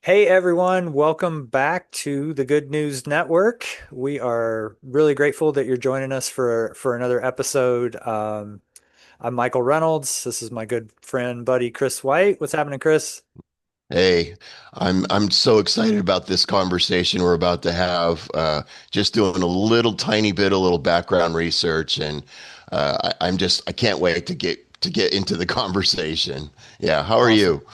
Hey everyone, welcome back to the Good News Network. We are really grateful that you're joining us for another episode. I'm Michael Reynolds. This is my good friend buddy Chris White. What's happening, Chris? Hey, I'm so excited about this conversation we're about to have. Just doing a little tiny bit, a little background research, and I can't wait to get into the conversation. Yeah, how are Awesome. you?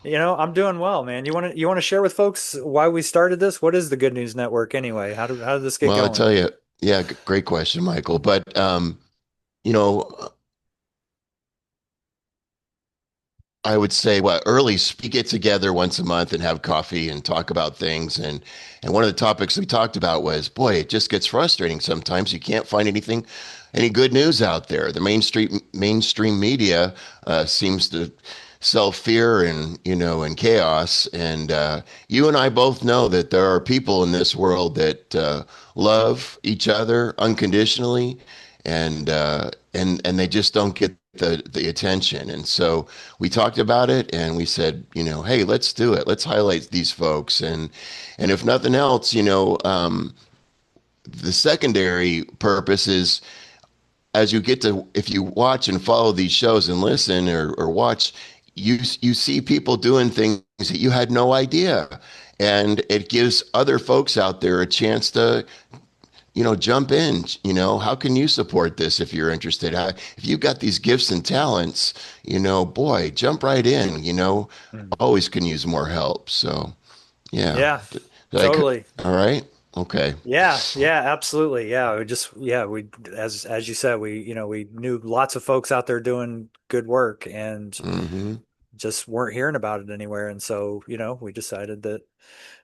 I'm doing well, man. You want to share with folks why we started this? What is the Good News Network anyway? How did this get Well, I going? tell you, yeah, great question, Michael. But you know, I would say what early we get together once a month and have coffee and talk about things and one of the topics we talked about was, boy, it just gets frustrating sometimes. You can't find any good news out there. The mainstream media seems to sell fear and chaos. And you and I both know that there are people in this world that love each other unconditionally, and they just don't get the attention. And so we talked about it and we said, hey, let's do it. Let's highlight these folks. And if nothing else, the secondary purpose is as you get to, if you watch and follow these shows and listen or watch, you see people doing things that you had no idea. And it gives other folks out there a chance to jump in. How can you support this if you're interested? If you've got these gifts and talents, boy, jump right in. Mhm. Always can use more help. So, yeah. Yeah, Like, totally. all right. Okay. Yeah, absolutely. We as you said, we knew lots of folks out there doing good work and Hmm. just weren't hearing about it anywhere. And so, we decided that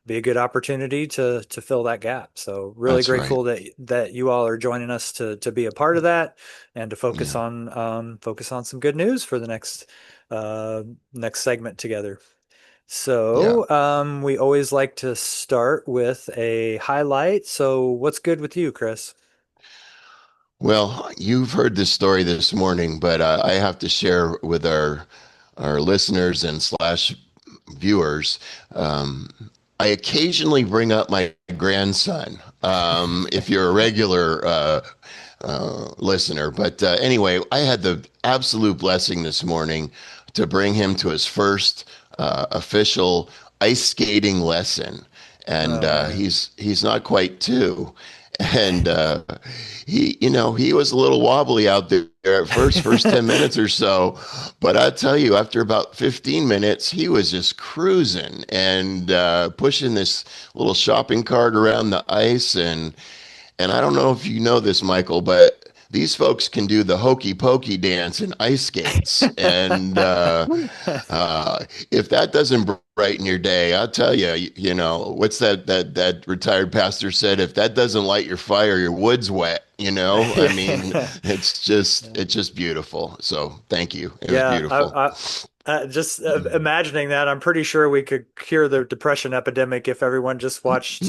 be a good opportunity to fill that gap. So really That's right. grateful that you all are joining us to be a part of that and to Yeah. focus on some good news for the uh next segment together. Yeah. So, we always like to start with a highlight. So, what's good with you, Chris? Well, you've heard this story this morning, but I have to share with our listeners and slash viewers. Um, I occasionally bring up my grandson, if you're a regular listener. But anyway, I had the absolute blessing this morning to bring him to his first official ice skating lesson, and Oh man. he's not quite two. And he was a little wobbly out there at first 10 minutes or so. But I tell you, after about 15 minutes, he was just cruising and pushing this little shopping cart around the ice. And I don't know if you know this, Michael, but these folks can do the hokey pokey dance in ice skates. And if that doesn't brighten your day, I'll tell you, what's that retired pastor said, if that doesn't light your fire, your wood's wet, I mean, it's just beautiful. So thank you. It was Yeah, beautiful. just imagining that, I'm pretty sure we could cure the depression epidemic if everyone just watched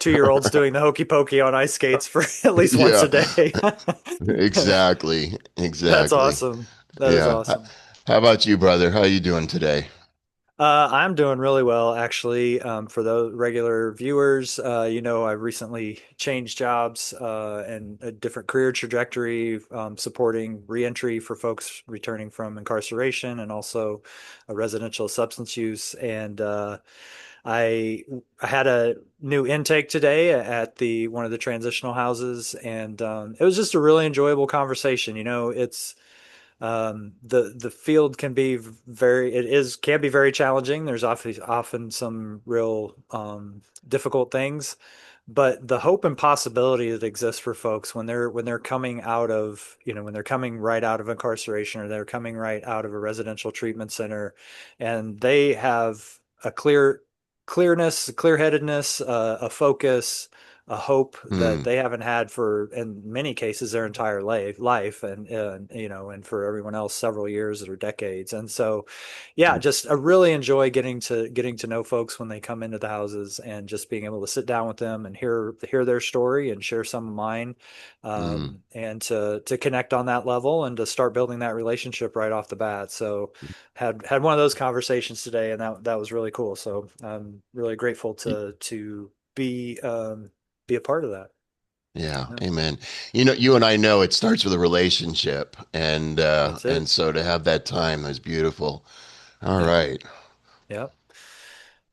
2-year-olds doing the hokey pokey on ice skates for at least once Yeah, a day. exactly. That's Exactly. awesome. That is Yeah. awesome. How about you, brother? How you doing today? I'm doing really well, actually. For those regular viewers, I recently changed jobs and a different career trajectory, supporting reentry for folks returning from incarceration and also residential substance use. And I I had a new intake today at the one of the transitional houses, and it was just a really enjoyable conversation. It's the field can be can be very challenging. There's often some real difficult things, but the hope and possibility that exists for folks when they're coming out of when they're coming right out of incarceration or they're coming right out of a residential treatment center, and they have a clearness, a clear-headedness, a focus. a hope that Mm. they haven't had for, in many cases, their entire life, and and for everyone else, several years or decades. And so, yeah, just I really enjoy getting to know folks when they come into the houses, and just being able to sit down with them and hear their story and share some of mine, Mm. and to connect on that level and to start building that relationship right off the bat. So had one of those conversations today, and that was really cool. So I'm really grateful to be a part of that. Yeah, Yeah, amen. You and I know it starts with a relationship, that's and it. so to have that time is beautiful. All Yeah. right. Yeah.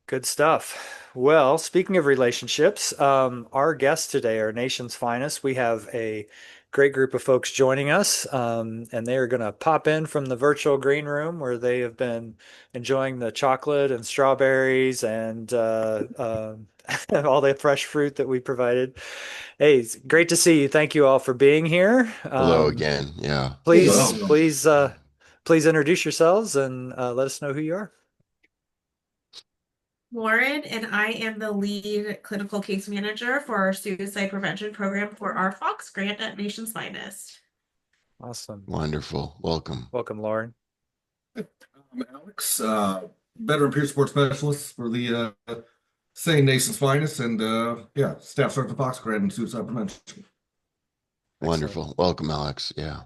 Good stuff. Well, speaking of relationships, our guests today are nation's finest. We have a great group of folks joining us, and they are going to pop in from the virtual green room where they have been enjoying the chocolate and strawberries and all the fresh fruit that we provided. Hey, it's great to see you. Thank you all for being here. Hello again. Yeah. Please, Well, please introduce yourselves and let us know who you are. Lauren, and I am the lead clinical case manager for our suicide prevention program for our Fox grant at Nation's Finest. Awesome. Wonderful. Welcome. Welcome, Lauren. I'm Alex, veteran peer support specialist for the same Nation's Finest, and yeah, Staff Sergeant Fox grad in suicide prevention. Excellent. Wonderful. Welcome, Alex. Yeah.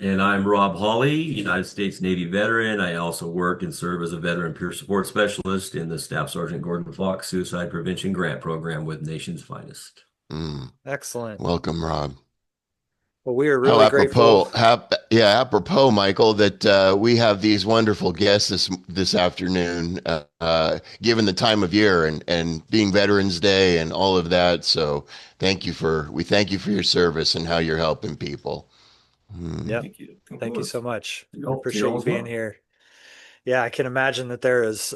And I'm Rob Hawley, United States Navy veteran. I also work and serve as a veteran peer support specialist in the Staff Sergeant Gordon Fox Suicide Prevention Grant Program with Nation's Finest. Mm. Excellent. Welcome, Rob. Well, we are How really grateful. apropos, Michael, that we have these wonderful guests this afternoon, given the time of year and being Veterans Day and all of that. So we thank you for your service and how you're helping people. Mm. Yep. Thank you. Of Thank you so course. much. We To appreciate y'all you as being well. here. Yeah, I can imagine that there is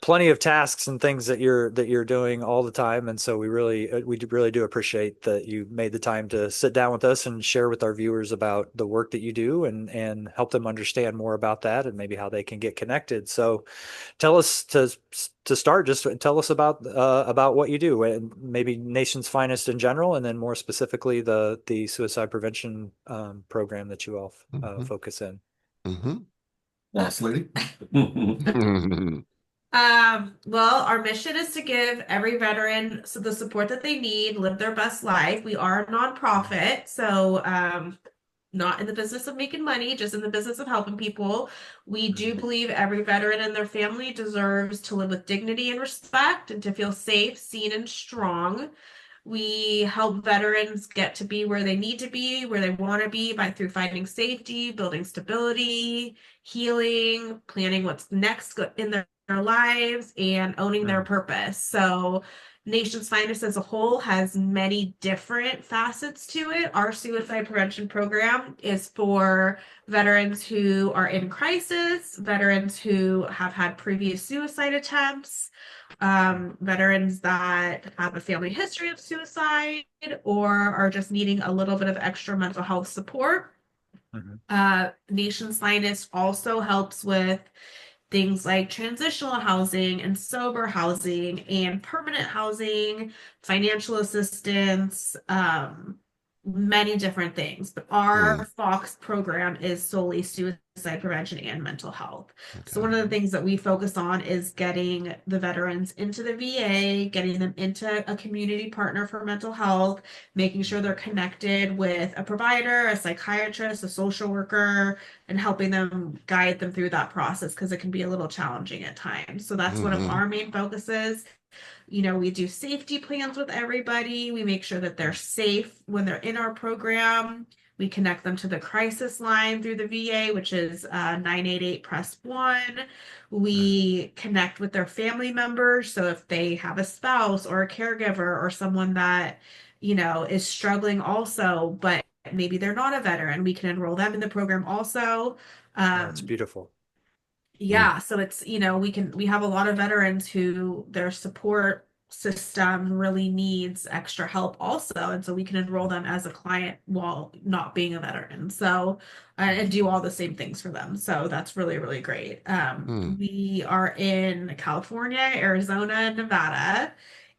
plenty of tasks and things that you're doing all the time, and so really do appreciate that you made the time to sit down with us and share with our viewers about the work that you do, and help them understand more about that and maybe how they can get connected. So, tell us to start. Just tell us about what you do, and maybe Nation's Finest in general, and then more specifically the suicide prevention program that you all Mhm. focus in. Mhm. Boss lady. Well, our mission is to give every veteran the support that they need, live their best life. We are a nonprofit, so not in the business of making money, just in the business of helping people. We do believe every veteran and their family deserves to live with dignity and respect and to feel safe, seen, and strong. We help veterans get to be where they need to be, where they want to be by through finding safety, building stability, healing, planning what's next in their lives, and owning their Mhm. purpose. So, Nation's Finest as a whole has many different facets to it. Our suicide prevention program is for veterans who are in crisis, veterans who have had previous suicide attempts, veterans that have a family history of suicide or are just needing a little bit of extra mental health support. Mhm. Nation's Finest also helps with things like transitional housing and sober housing and permanent housing, financial assistance, many different things. But our Mm. Fox program is solely suicide prevention and mental health. So Okay. one of the things that we focus on is getting the veterans into the VA, getting them into a community partner for mental health, making sure they're connected with a provider, a psychiatrist, a social worker, and helping them guide them through that process because it can be a little challenging at times. So that's one of Hmm. our main focuses. We do safety plans with everybody. We make sure that they're safe when they're in our program. We connect them to the crisis line through the VA, which is 988 press 1. Mhm. We connect with their family members. So if they have a spouse or a caregiver or someone that, is struggling also, but maybe they're not a veteran, we can enroll them in the program also. No, it's Um, beautiful. Mm. yeah, so we have a lot of veterans who their support system really needs extra help also, and so we can enroll them as a client while not being a veteran. So and do all the same things for them. So that's really, really great. Mm. We are in California, Arizona, and Nevada.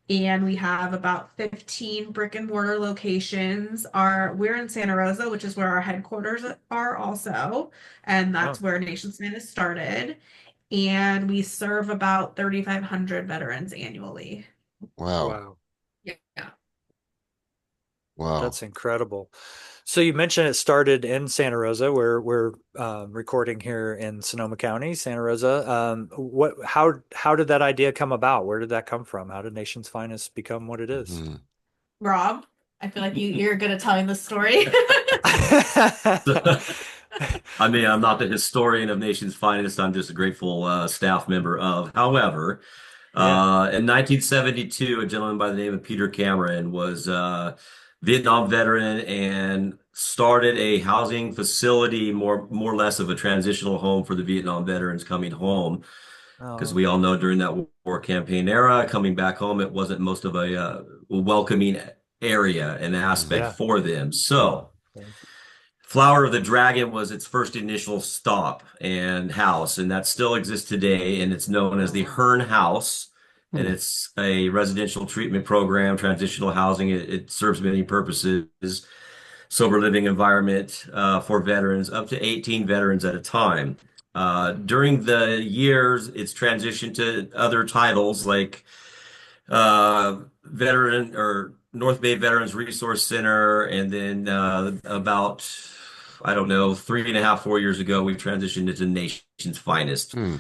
and we have about 15 brick and mortar locations. We're in Santa Rosa, which is where our headquarters are also, and that's Oh, where Nations Finest started. And we serve about 3,500 veterans annually. Wow. wow. Yeah. Wow. That's incredible. So you mentioned it started in Santa Rosa. We're recording here in Sonoma County, Santa Rosa. How did that idea come about? Where did that come from? How did Nation's Finest become what it is? Mhm. Rob, I feel like you're good at telling the story. I mean, I'm not the historian of Nation's Finest. I'm just a grateful staff member of. However, Yeah. in 1972, a gentleman by the name of Peter Cameron was a Vietnam veteran and started a housing facility, more or less of a transitional home for the Vietnam veterans coming home. Because Oh, we all know during that war campaign era, coming back home, it wasn't most of a welcoming area and aspect Mhm. yeah. for them. So. Yeah. Flower of the Dragon was its first initial stop and house, and that still exists today, and it's known as Oh, the wow. Hearn House, and Hmm. it's a residential treatment program, transitional housing. It serves many purposes, sober living environment for veterans, up to 18 veterans at a time. During the years, it's transitioned to other titles like veteran or North Bay Veterans Resource Center, and then about I don't know 3.5, 4 years ago, we've transitioned into Nation's Finest. Hmm.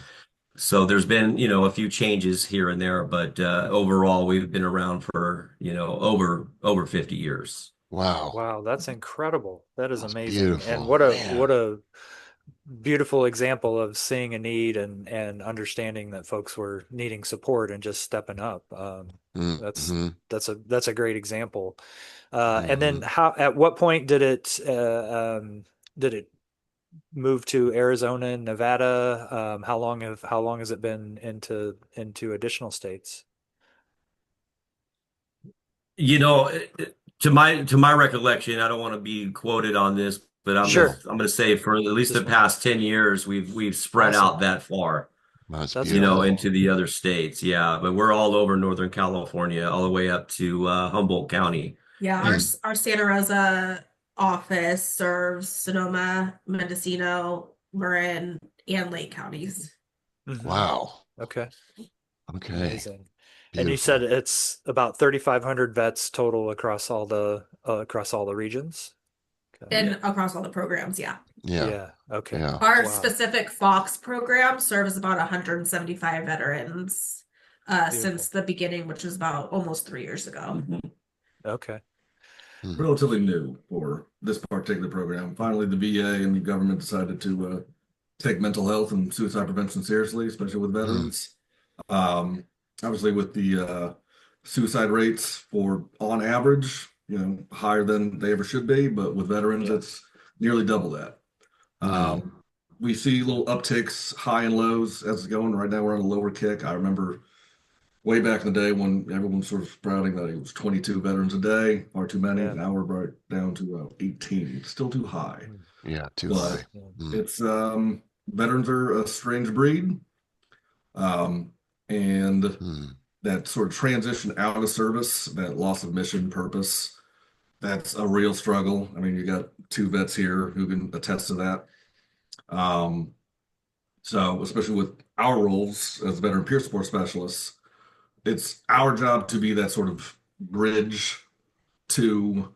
So there's been a few changes here and there, but overall we've been around for over 50 years. Wow. Wow, that's incredible. That is That's amazing. And beautiful, man. what a beautiful example of seeing a need and understanding that folks were needing support and just stepping up. That's Mm-hmm. that's a great example. And then Mm-hmm. how at what point did it move to Arizona and Nevada? How long has it been into additional states? You know, to my recollection, I don't want to be quoted on this, but I'm gonna Sure. I'm gonna say for at least the Just past 10 years, we've spread awesome. out that far, That's That's beautiful. into incredible. the other states. Yeah, but we're all over Northern California, all the way up to Humboldt County. Yeah, our Hmm. our Santa Rosa office serves Sonoma, Mendocino, Marin, and Lake counties. Hmm. Wow. Okay. Okay. Amazing. And you said Beautiful. it's about 3,500 vets total across all the regions. Okay. And Yeah. across all the programs, yeah. Yeah. Yeah. Okay. Yeah. Our Wow. specific Fox program serves about 175 veterans since Beautiful. the beginning, which was about almost 3 years ago. Mhm. Okay. Hmm. Relatively new for this particular program. Finally, the VA and the government decided to take mental health and suicide prevention seriously, especially with Hmm. veterans. Um, Obviously, with the suicide rates for on average, higher than they ever should be, but with veterans, Yeah. it's nearly double that. Hmm. Um, we see little upticks, high and lows as it's going. Right now, we're on a lower kick. I remember way back in the day when everyone was sort of sprouting that it was 22 veterans a day, far too many. Yeah. Now we're right down to 18. Still too high, Mm, Yeah. Too but high. yeah. Hmm. it's veterans are a strange breed. Um, and Hmm. that sort of transition out of service, that loss of mission purpose, that's a real struggle. I mean, you got two vets here who can attest to that. Um, so, especially with our roles as veteran peer support specialists, it's our job to be that sort of bridge to,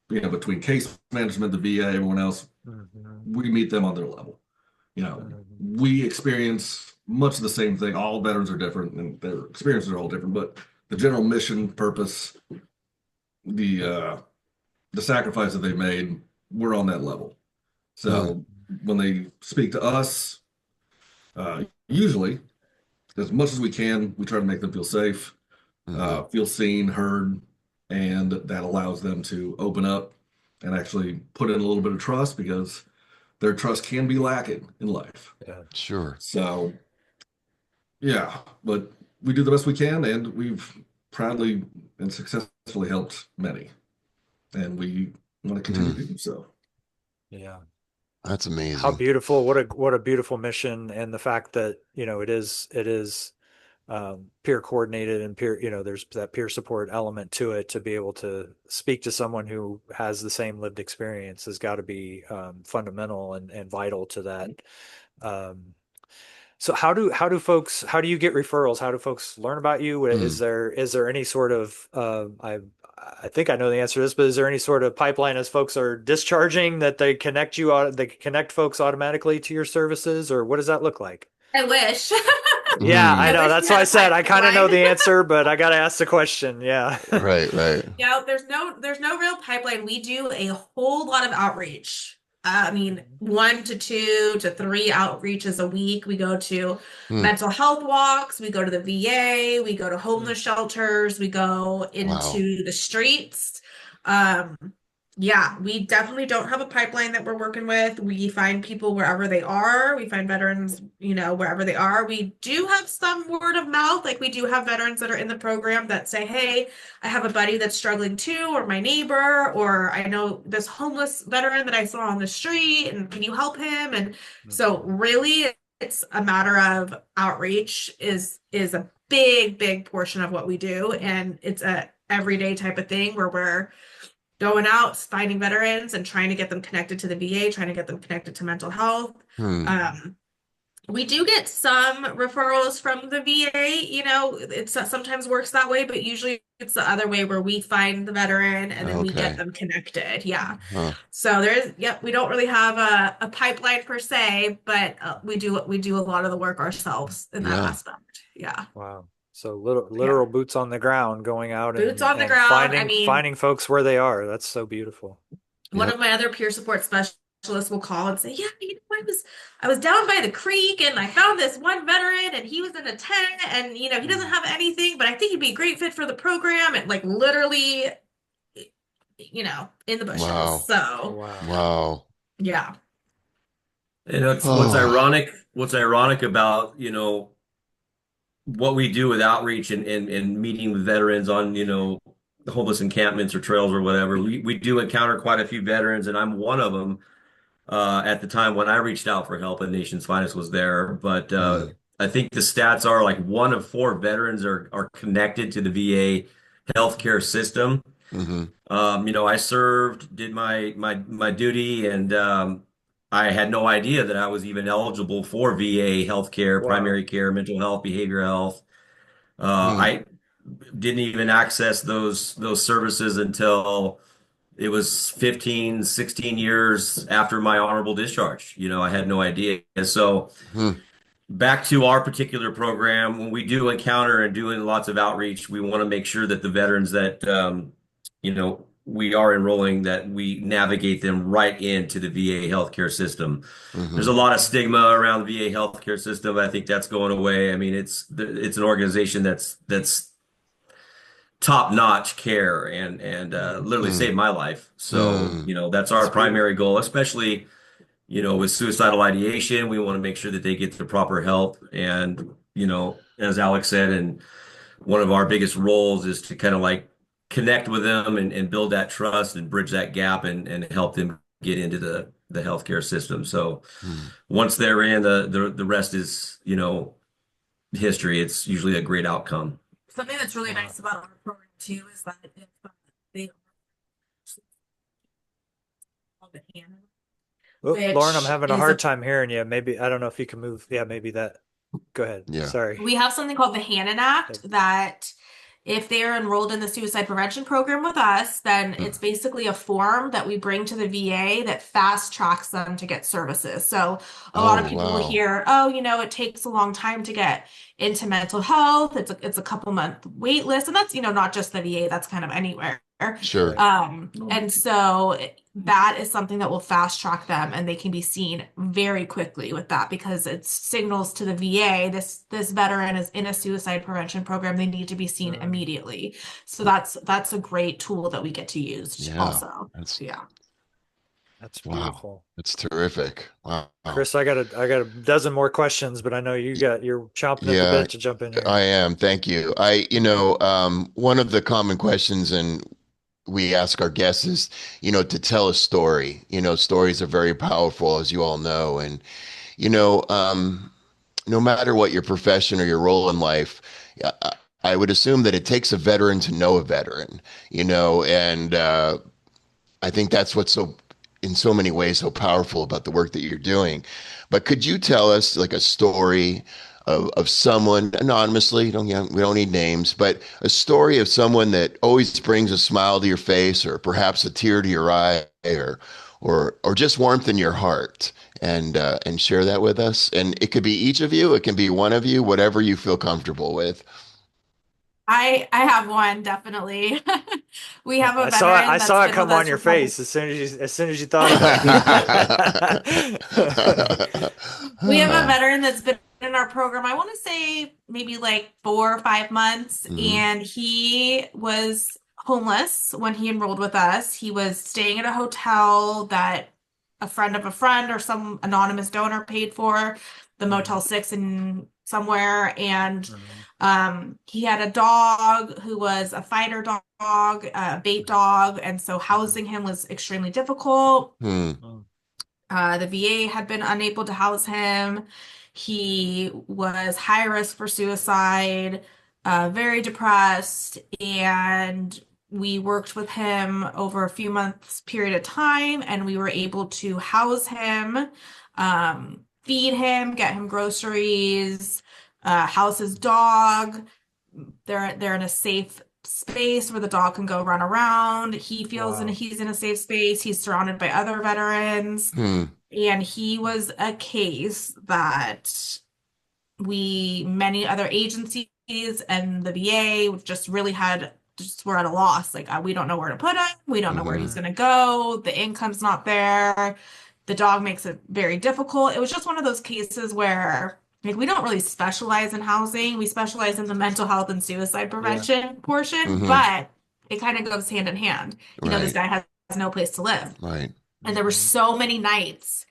between case management, the VA, everyone else. Mhm. We meet them on their level. Mhm. We experience much of the same thing. All veterans are different and their experiences are all different, but the general mission, purpose, the the sacrifice that they made, we're on that level. Hmm. So when they speak to us, usually as much as we can, we try to make them feel safe, Hmm. feel seen, heard, and that allows them to open up and actually put in a little bit of trust because their trust can be lacking in life. Yeah. Sure. So yeah, but we do the best we can, and we've proudly and successfully helped many, and we want to Hmm. continue to do so. Yeah. That's How amazing. beautiful. What a beautiful mission. And the fact that, it is peer coordinated and peer, there's that peer support element to it. To be able to speak to someone who has the same lived experience has got to be fundamental and vital to that. Um, so how do you get referrals? How do folks learn about you? Hmm. Is there any sort of I think I know the answer to this, but is there any sort of pipeline as folks are discharging that they connect folks automatically to your services, or what does that look like? I wish. Yeah, I I Hmm. know. wish we That's why had I a said I kind of know pipeline. the answer, but I got to ask the question. Yeah. Right, right. Yeah, there's no real pipeline. We do a whole lot of outreach. I mean, 1 to 2 to 3 outreaches a week. We go to Hmm. mental health walks, we go to the VA, we go to Mm. homeless shelters, we go Wow. into the streets. Um, yeah, we definitely don't have a pipeline that we're working with. We find people wherever they are. We find veterans, wherever they are. We do have some word of mouth. Like we do have veterans that are in the program that say, "Hey, I have a buddy that's struggling too, or my neighbor, or I know this homeless veteran that I saw on the street, and can you help him?" And so Mhm. really it's a matter of outreach is a big, big portion of what we do. And it's a everyday type of thing where we're going out, finding veterans and trying to get them connected to the VA, trying to get them connected to mental health. Hmm. Um, we do get some referrals from the VA, it sometimes works that way, but usually it's the other way where we find the veteran and then we get Okay. them connected. Yeah. Huh. So yep, we don't really have a pipeline per se, but we do a lot of the work ourselves in that Yeah. aspect. Yeah. Wow. So literal Yeah. boots on the ground, going out Boots and on the and ground. I finding mean, finding folks where they are. That's so beautiful. one of Yep. my other peer support specialists will call and say, "Yeah, I was down by the creek and I found this one veteran and he was in a tent and he doesn't Mm. have anything, but I think he'd be a great fit for the program." And like literally, in the bushes. Wow. So Wow. Wow. yeah. And it's Oh. what's ironic about, what we do with outreach and meeting with veterans on, homeless encampments or trails or whatever. We do encounter quite a few veterans, and I'm one of them. At the time when I reached out for help, and Nation's Finest was there. But Hmm. I think the stats are like 1 of 4 veterans are connected to the VA healthcare system. Hmm. I served, did my duty, and I had no idea that I was even eligible for VA healthcare, Wow. primary care, mental health, behavioral health. Hmm. I didn't even access those services until it was 15, 16 years after my honorable discharge. I had no idea. And so Hmm. back to our particular program, when we do encounter and doing lots of outreach, we want to make sure that the veterans that we are enrolling, that we navigate them right into the VA healthcare system. There's Hmm. a lot of stigma around the VA healthcare system. I think that's going away. I mean, it's an organization that's top-notch care and literally Hmm. saved my life. So, Hmm. that's our That's primary beautiful. goal, especially with suicidal ideation. We want to make sure that they get the proper help. And, as Alex said, and one of our biggest roles is to kind of like connect with them and build that trust and bridge that gap and help them get into the healthcare system. So Hmm. once they're in, the rest is, history. It's usually a great outcome. Something that's really Wow. nice about our program too is that if they are called the Hannah, Oh, Lauren, I'm which having a is hard a time hearing you. Maybe I don't know if you can move. Yeah, maybe that. Go ahead. Yeah. Sorry. we have something called the Hannon Act that if they are enrolled in the suicide prevention program with us, then it's basically a form that we bring to the VA that fast tracks them to get services. So a lot of Oh, people will wow. hear, "Oh, it takes a long time to get into mental health. It's a couple month wait list." And that's, not just the VA, that's kind of anywhere. Sure. Right. And so that is something that will fast track them and they can be seen very quickly with that because it signals to the VA this veteran is in a suicide prevention program. They need to be seen Mm. immediately. So that's a great tool that we get to use Yeah. also. That's Yeah. That's wow. beautiful. That's terrific. Wow. Chris, I got a dozen more questions, but I know you're chomping at the Yeah, bit to jump in I here. am. Thank you. One of the common questions and we ask our guests is, to tell a story. Stories are very powerful, as you all know. And, you know, um, no matter what your profession or your role in life, I, I would assume that it takes a veteran to know a veteran, and I think that's what's so, in so many ways, so powerful about the work that you're doing. But could you tell us like a story of someone anonymously? We don't need names, but a story of someone that always brings a smile to your face, or perhaps a tear to your eye, or just warmth in your heart, and share that with us. And it could be each of you, it can be one of you, whatever you feel comfortable with. I have one, definitely. We have a I veteran that's saw it been with come on us your for probably. face as soon as you thought of it. We have a veteran that's been in our program, I want to say maybe like 4 or 5 months, Mhm. and he was homeless when he enrolled with us. He was staying at a hotel that a friend of a friend or some anonymous donor paid for, the Motel 6 in somewhere, and he had a dog who was a fighter dog, a bait dog, and so housing him was extremely difficult. Hmm. The VA had been unable to house him. He was high risk for suicide, very depressed, and we worked with him over a few months period of time, and we were able to house him, feed him, get him groceries, house his dog. They're in a safe space where the dog can go run around. He feels and Wow. he's in a safe space. He's surrounded by other veterans. Hmm. And he was a case that many other agencies and the VA just really had, just were at a loss. Like, we don't know where to put him. We don't know where Hmm. he's going to go. The income's not there. The dog makes it very difficult. It was just one of those cases where, like, we don't really specialize in housing. We specialize in the mental health and suicide Yeah. prevention portion, Hmm. but it kind of goes hand in hand. This Right. guy has no place to live. Right. And there were so many nights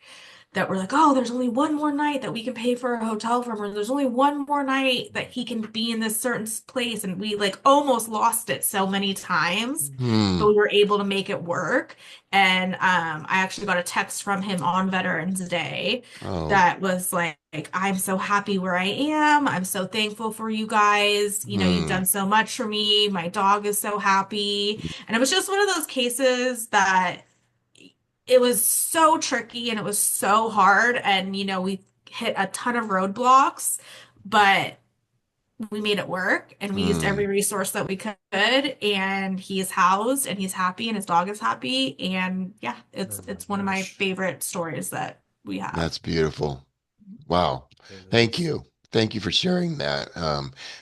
that we're like, oh, there's only one more night that we can pay for a hotel from, or there's only one more night that he can be in this certain place. And we like almost lost it so many times, but Hmm. we were able to make it work. And I actually got a text from him on Veterans Day Oh. that was like, I'm so happy where I am. I'm so thankful for you guys. You've Hmm. done so much for me. My dog is so happy. And it was just one of those cases that it was so tricky and it was so hard. And, we hit a ton of roadblocks, but we made it work and we used every Hmm. resource that we could. And he's housed and he's happy and his dog is happy. And yeah, Oh my it's one of my gosh. favorite stories that we have. That's beautiful. Wow. It Thank is. you. Thank you for sharing that.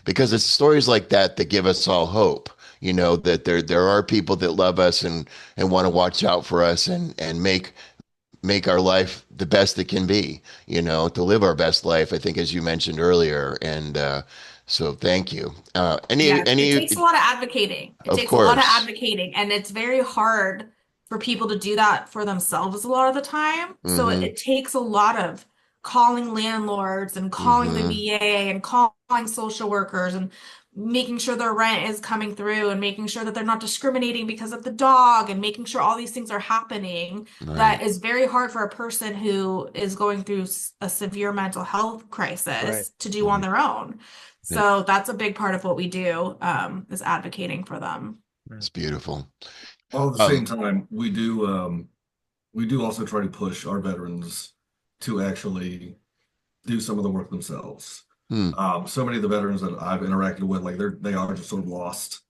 Because it's stories like that that give us all hope, that there are people that love us and want to watch out for us and make our life the best it can be, to live our best life, I think, as you mentioned earlier. And so thank you. Yeah, it takes a lot of advocating. It Of takes a lot of course. advocating, and it's very hard for people to do that for themselves a lot of the time. So it, Mm-hmm. it takes a lot of calling landlords and calling the Mm-hmm. VA and calling social workers and making sure their rent is coming through and making sure that they're not discriminating because of the dog and making sure all these things are happening. Right. That is very hard for a person who is going through a severe mental health Right. crisis to do on Mhm. their own. So that's a big part of what we do, is advocating for them. It's beautiful. While at the same Um, time, we do also try to push our veterans to actually do some of the work themselves. hmm. So many of the veterans that I've interacted with, like they are just sort of lost.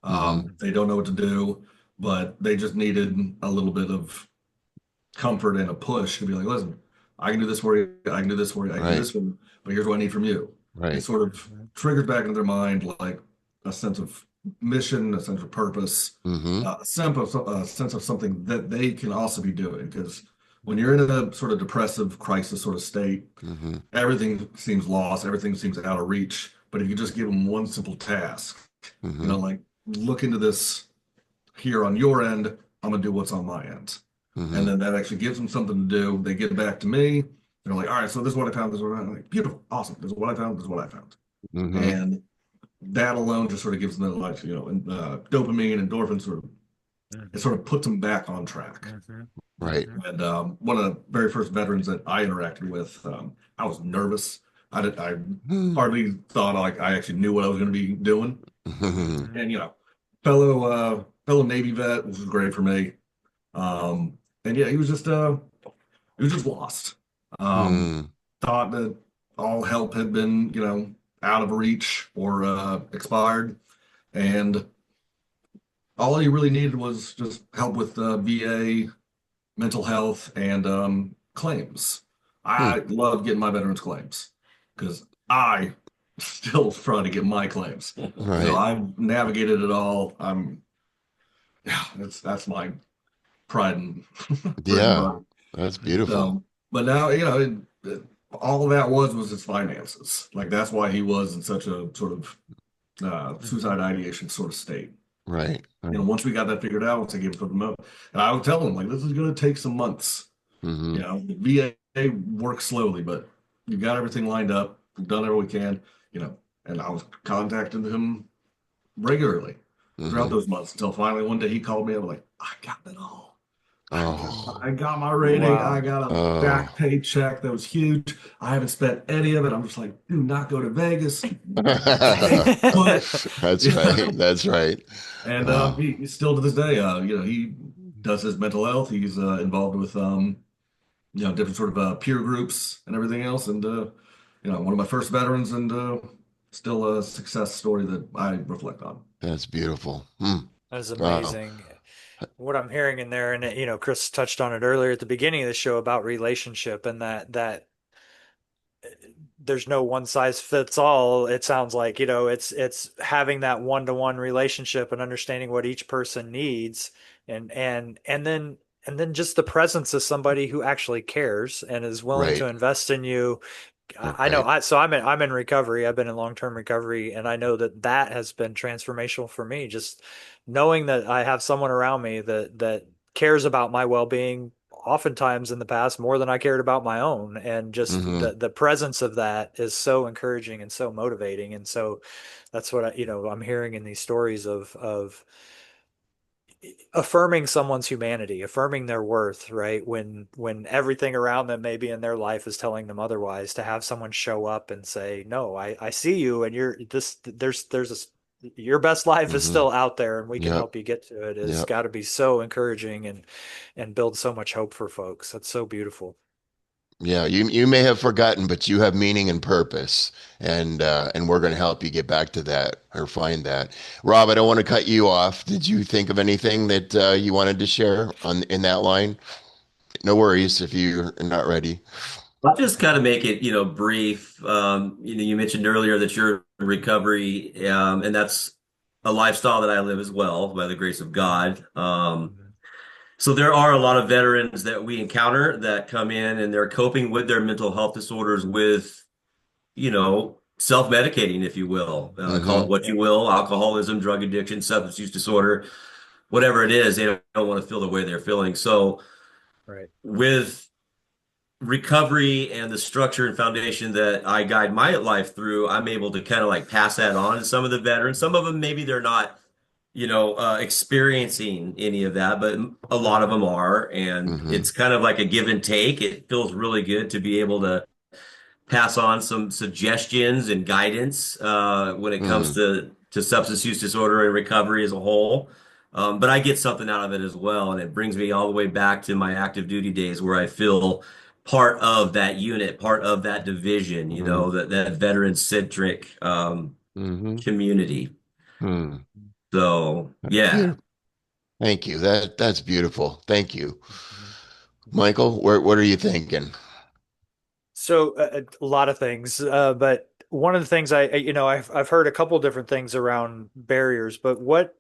Mm-hmm. They don't know what to do, but they just needed a little bit of comfort and a push to be like, listen, I can do this for you, I can do this for you, I can do Right. this for you, but here's what I need from you. It Right. sort of triggers back into their mind like a sense of mission, a sense of purpose, Mm-hmm. a sense of something that they can also be doing. Because when you're in a sort of depressive crisis sort of state, Mm-hmm. everything seems lost, everything seems out of reach. But if you just give them one simple task, Mm-hmm. like look into this here on your end, I'm gonna do what's on my end. And Mm-hmm. then that actually gives them something to do. They get it back to me. They're like, all right, so this is what I found, this is what I found. I'm like, beautiful, awesome. This is what I found, this is what I found. Mm-hmm. And that alone just sort of gives them like, and dopamine, endorphins sort of, it sort of puts them back on track. Right. And one of the very first veterans that I interacted with, I was nervous I Hmm. hardly thought like I actually knew what I was going to be doing. Mhm. And fellow Navy vet, which was great for me. Um, and yeah, he was just lost. Um, Hmm. thought that all help had been, out of reach or expired, and all he really needed was just help with VA mental health and claims. Hmm. I love getting my veterans claims because I still try to get my claims. So Right. I've navigated it all. Yeah, that's my pride and bread and Yeah. butter. That's beautiful. So, but now, all of that was his finances. Like that's why he was in such a sort of Mhm. suicide ideation sort of state. Right. Right. Once we got that figured out, once I gave it to them up, and I would tell him like, this is going to take some months. Hmm. The VA works slowly, but you got everything lined up. We've done everything we can, and I was contacting him regularly throughout Hmm. those months until finally one day he called me. I was like, I got it all. Oh. I got my rating. I Wow. got a back Oh. paycheck that was huge. I haven't spent any of it. I'm just like, do not go to Vegas. Stay put. That's Yeah. right. That's right. And Oh, he still to this day, he does his mental health. He's involved with different sort of peer groups and everything else. And one of my first veterans, and still a success story that I reflect on. that's beautiful. Hmm. That is Wow. amazing. What I'm hearing in there, and Chris touched on it earlier at the beginning of the show about relationship, and that there's no one size fits all. It sounds like, it's having that one-to-one relationship and understanding what each person needs, and then just the presence of somebody who actually cares and is willing to Right. invest in you. I know. Right. So I'm in recovery. I've been in long-term recovery, and I know that has been transformational for me. Just knowing that I have someone around me that cares about my well-being, oftentimes in the past more than I cared about my own, and just Hmm. the presence of that is so encouraging and so motivating. And so that's what I'm hearing in these stories of affirming someone's humanity, affirming their worth, right? When everything around them maybe in their life is telling them otherwise, to have someone show up and say, "No, I see you, and you're this. Your best life is Hmm. still out there, and we can Yep. help you get to it." Has Yep. got to be so encouraging and build so much hope for folks. That's so beautiful. Yeah. You may have forgotten, but you have meaning and purpose, and we're going to help you get back to that or find that. Rob, I don't want to cut you off. Did you think of anything that you wanted to share on in that line? No worries if you're not ready. I'll just kind of make it, brief. You mentioned earlier that you're in recovery, and that's a lifestyle that I live as well, by the grace of God. Mhm. So there are a lot of veterans that we encounter that come in and they're coping with their mental health disorders with, self-medicating, if you will. Call it Hmm. what you will, alcoholism, drug addiction, substance use disorder, whatever it is, they don't want to feel the way they're feeling. So Right. with recovery and the structure and foundation that I guide my life through, I'm able to kind of like pass that on to some of the veterans. Some of them, maybe they're not, experiencing any of that, but a lot of them are. And Hmm. it's kind of like a give and take. It feels really good to be able to pass on some suggestions and guidance when it comes Hmm. to substance use disorder and recovery as a whole. But I get something out of it as well, and it brings me all the way back to my active duty days where I feel part of that unit, part of that division, Hmm. that veteran centric Hmm. community. Hmm. So yeah. Beautiful. Thank you. That's beautiful. Thank you. Mhm. Mhm. Michael, what are you thinking? So a lot of things, but one of the things I've heard a couple different things around barriers, but what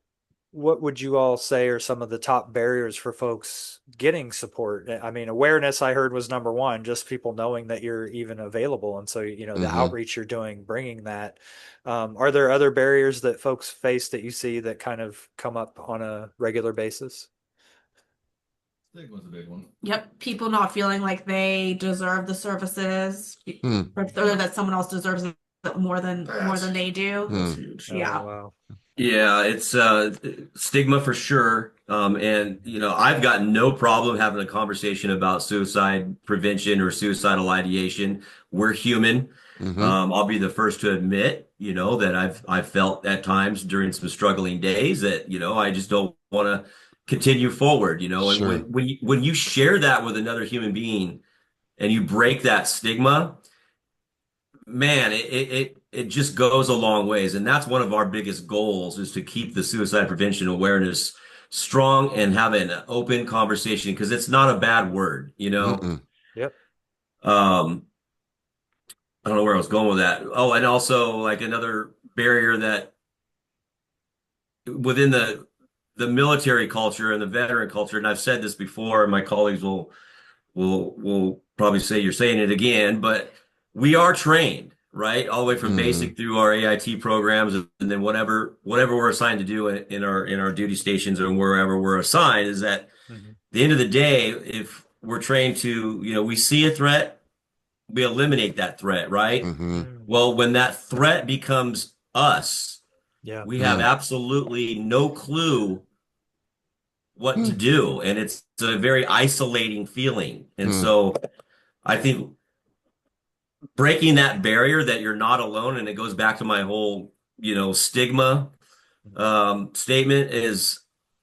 would you all say are some of the top barriers for folks getting support? I mean, awareness I heard was number one, just people knowing that you're even available, and so the Hmm. outreach you're doing, bringing that. Are there other barriers that folks face that you see that kind of come up on a regular basis? Stigma's a big one. Yep, people not feeling like they deserve the services, Hmm. or that someone else deserves it more than they do. That's Hmm. huge. Oh, Yeah. wow. Yeah, it's stigma for sure. And I've got no problem having a conversation about suicide prevention or suicidal ideation. We're human. Mm-hmm. I'll be the first to admit, that I've felt at times during some struggling days that, I just don't want to continue forward, and when Sure. when you share that with another human being and you break that stigma, man, it just goes a long ways. And that's one of our biggest goals is to keep the suicide prevention awareness strong and have an open conversation because it's not a bad word. Mm-mm. Yep. Um, I don't know where I was going with that. Oh, and also like another barrier that within the military culture and the veteran culture, and I've said this before, and my colleagues will probably say you're saying it again, but we are trained, right? All the way from Mm-hmm. basic through our AIT programs, and then whatever we're assigned to do in our duty stations or wherever we're assigned is that at Mhm. the end of the day, if we're trained to, we see a threat, we eliminate that threat, right? Mm-hmm. Mm. Well, when that threat becomes us, Yeah. we have absolutely no clue what to do, and it's a very isolating feeling. And Mm-hmm. so I think breaking that barrier that you're not alone, and it goes back to my whole, stigma statement is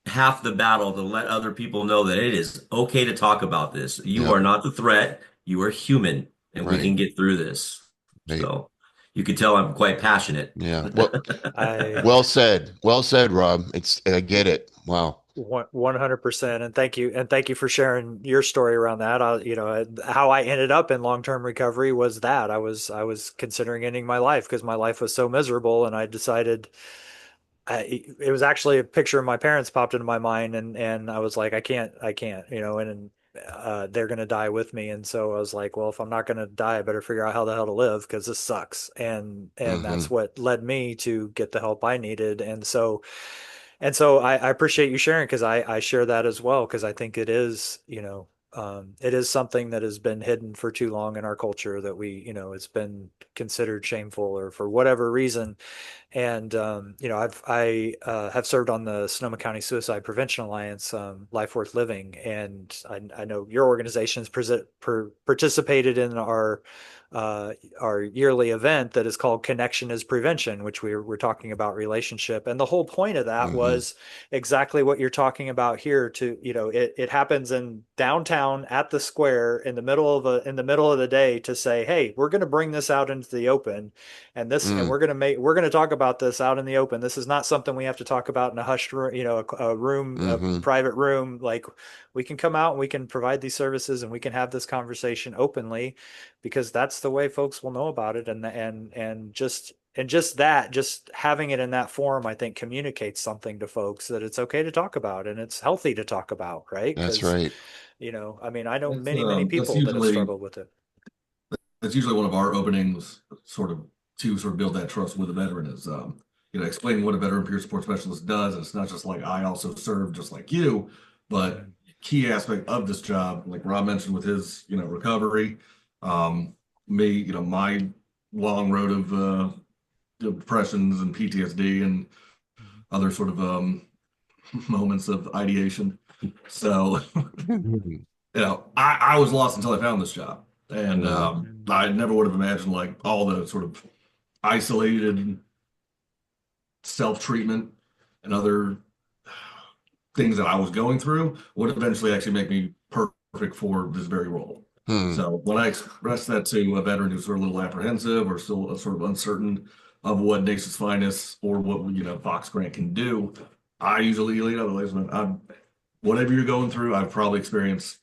half the battle to let other people know that it is okay to talk about this. You Yep. are not the threat, you are human, and we Right. can get through this. Right. So you can tell I'm quite passionate. Yeah. Well, I well said. Well said, Rob. I get it. Wow. 100%. And thank you for sharing your story around that. How I ended up in long-term recovery was that I was considering ending my life because my life was so miserable, and I decided it was actually a picture of my parents popped into my mind, and I was like, I can't, and they're gonna die with me, and so I was like, well, if I'm not gonna die, I better figure out how the hell to live because this sucks, and Mm-hmm. that's what led me to get the help I needed, and so I appreciate you sharing because I share that as well because I think it is, it is something that has been hidden for too long in our culture that it's been considered shameful or for whatever reason. And I have served on the Sonoma County Suicide Prevention Alliance, Life Worth Living, and I know your organization has participated in our yearly event that is called Connection is Prevention, which we're talking about relationship. And the whole point of that Mm-hmm. was exactly what you're talking about here. It happens in downtown at the square in the middle of the day to say, hey, we're going to bring this out into the open and Mm. we're going to talk about this out in the open. This is not something we have to talk about in a hushed room, a room, a Mm-hmm. private room. Like we can come out and we can provide these services and we can have this conversation openly because that's the way folks will know about it. And just having it in that form, I think communicates something to folks that it's okay to talk about and it's healthy to talk about, right? That's Because, right. I mean, I know That's many that's people that have usually struggled with it. that's usually one of our openings, sort of to sort of build that trust with a veteran is explaining what a veteran peer support specialist does. And it's not just like I also serve just like you, but Mhm. key aspect of this job, like Rob mentioned with his recovery, um, me, my long road of depressions and PTSD and other sort of moments of ideation. So Mm-hmm. I was lost until I found this job. And Mhm. I never would have imagined like all the sort of isolated self-treatment and other things that I was going through would eventually actually make me perfect for this very role. Hmm. So when I express that to a veteran who's sort of a little apprehensive or still sort of uncertain of what Nation's Finest or what Fox Grant can do, I usually lead up, listen, whatever you're going through, I've probably experienced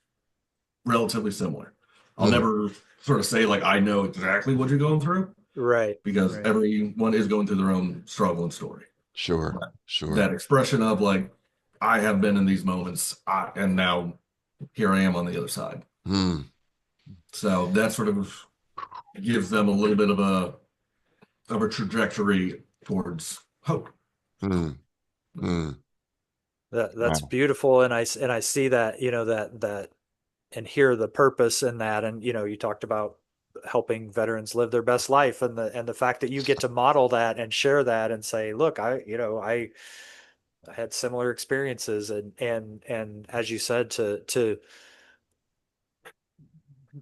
relatively similar. I'll Hmm. never sort of say like I know exactly what you're going through Right, because right. everyone is going through their own struggle and story. Sure. But Sure. that expression of like I have been in these moments, and now here I am on the other side. Hmm. So that sort of gives them a little bit of a trajectory towards hope. Hmm. Hmm. That's Wow. beautiful, and I see that, that and hear the purpose in that, and you talked about helping veterans live their best life, and the fact that you get to model that and share that and say, look, I had similar experiences, and as you said, to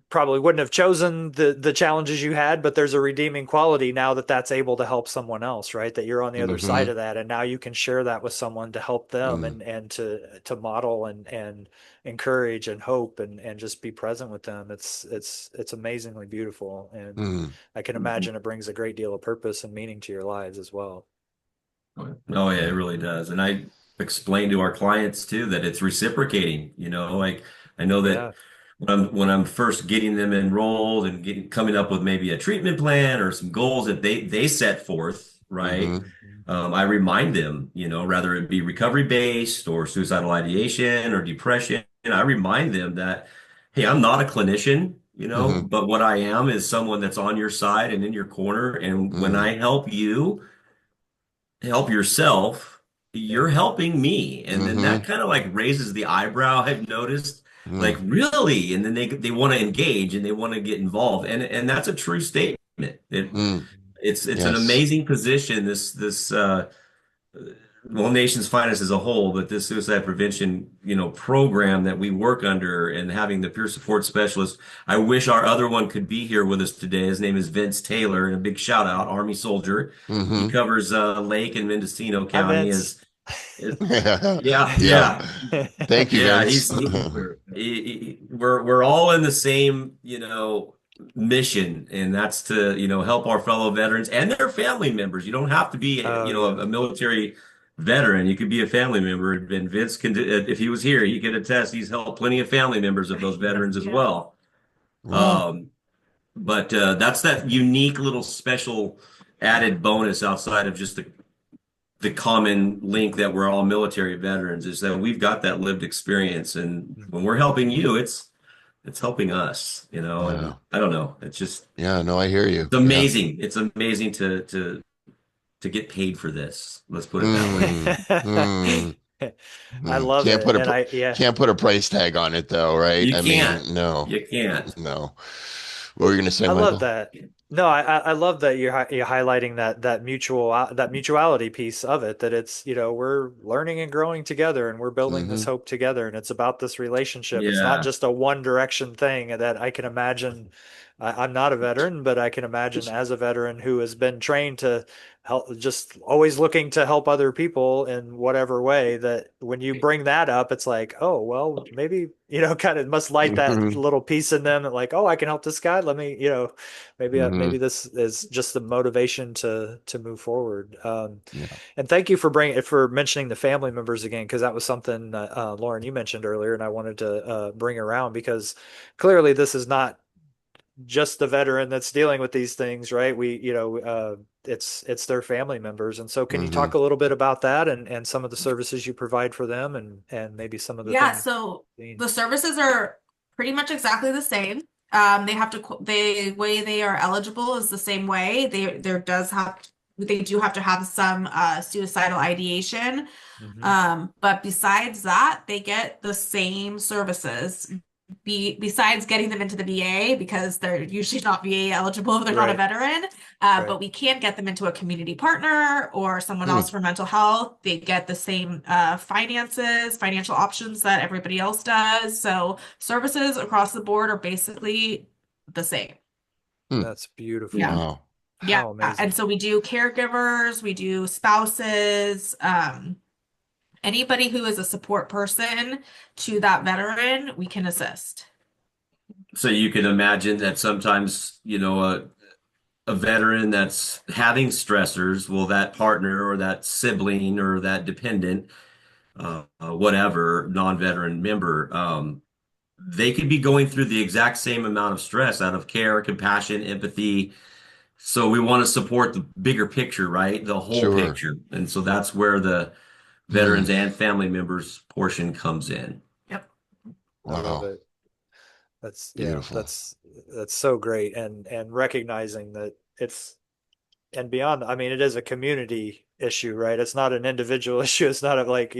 probably wouldn't have chosen the challenges you had, but there's a redeeming quality now that that's able to help someone else, right? That you're on the other side Hmm. of that, and now you can share that with someone to help them Mm, and to model and encourage and hope and just be present with them. It's amazingly beautiful, and mm, I can imagine it brings a great deal of purpose and meaning to your lives as well. Oh yeah, it yeah. really does. And I explain to our clients too that it's reciprocating, like I know that Yeah. when I'm first getting them enrolled and coming up with maybe a treatment plan or some goals that they set forth, right? Hmm. Mhm. I remind them, rather it be recovery based or suicidal ideation or depression, I remind them that, hey, I'm not a clinician, Hmm. but what I am is someone that's on your side and in your corner. And when Mm, I help you help yourself, Yeah. you're helping me. And then that hmm. kind of like raises the eyebrow, I've noticed. Like, Mm, really? And then they want to engage and they want to get involved. And that's a true statement. mm. It's an Yes. amazing position, this well, Nation's Finest as a whole, but this suicide prevention, program that we work under and having the peer support specialist. I wish our other one could be here with us today. His name is Vince Taylor, and a big shout out, Mhm. Army soldier. He Hmm. covers Lake and Mendocino Hi, County Vince. is yeah, Yeah. yeah. Thank you, Yeah, Vince. we're all in the same, mission, and that's to, help our fellow veterans and their family members. You don't have to be, Oh yeah. a military veteran. You could be a family member. And Vince can, if he was here, he could attest he's helped plenty of family members of those veterans as Yeah. well. Wow. Um, but that's that unique little special added bonus outside of just the common link that we're all military veterans is that we've got that lived experience, and when we're helping you, it's helping us, and Yeah. I don't know, it's just Yeah. No, I hear you. it's Yeah. amazing. It's amazing to get paid for this. Let's put it that way. Mm, mm, I mm. love it. And yeah, Can't put a price tag on it though, right? You I can't. mean, no, You can't. no. What were you gonna say, I love Michael? that. No, I love that you're highlighting that mutuality piece of it, that it's, we're learning and growing together and we're building this Hmm. hope together, and it's about this relationship. It's not Yeah. just a one direction thing that I can imagine. I'm not a veteran, but I can imagine as a veteran who has been trained to help, just always looking to help other people in whatever way, that when you bring that up, it's like, oh, well, maybe, kind of must light that Hmm. little piece in them that like, oh, I can help this guy. Let me, maybe Hmm. this is just the motivation to move forward. Yeah. And thank you for mentioning the family members again, because that was something that Lauren, you mentioned earlier, and I wanted to bring around, because clearly this is not just the veteran that's dealing with these things, right? It's their family members. And so can you Hmm. talk a little bit about that and some of the services you provide for them, and maybe some of the Yeah, things so seen? the services are pretty much exactly the same. They have to the way they are eligible is the same way. They do have to have some suicidal ideation. Hmm. But besides that, they get the same services. Besides getting them into the VA, because they're usually not VA eligible if they're not a Right, veteran. right. But we can get them into a community partner or someone else Hmm. for mental health. They get the same financial options that everybody else does. So services across the board are basically the same. Hmm. That's Yeah. beautiful. Wow. Yeah. How And amazing. so we do caregivers, we do spouses, anybody who is a support person to that veteran, we can assist. So you can imagine that sometimes, a veteran that's having stressors, well, that partner or that sibling or that dependent, whatever, non-veteran member, they could be going through the exact same amount of stress out of care, compassion, empathy. So we want to support the bigger picture, right? The whole Sure. picture. And so that's where the Hmm. veterans and family members portion comes in. Yep. I love Wow. it. That's yeah, Beautiful. that's so great. And recognizing that it's and beyond, I mean, it is a community issue, right? It's not an individual issue. It's not a, like,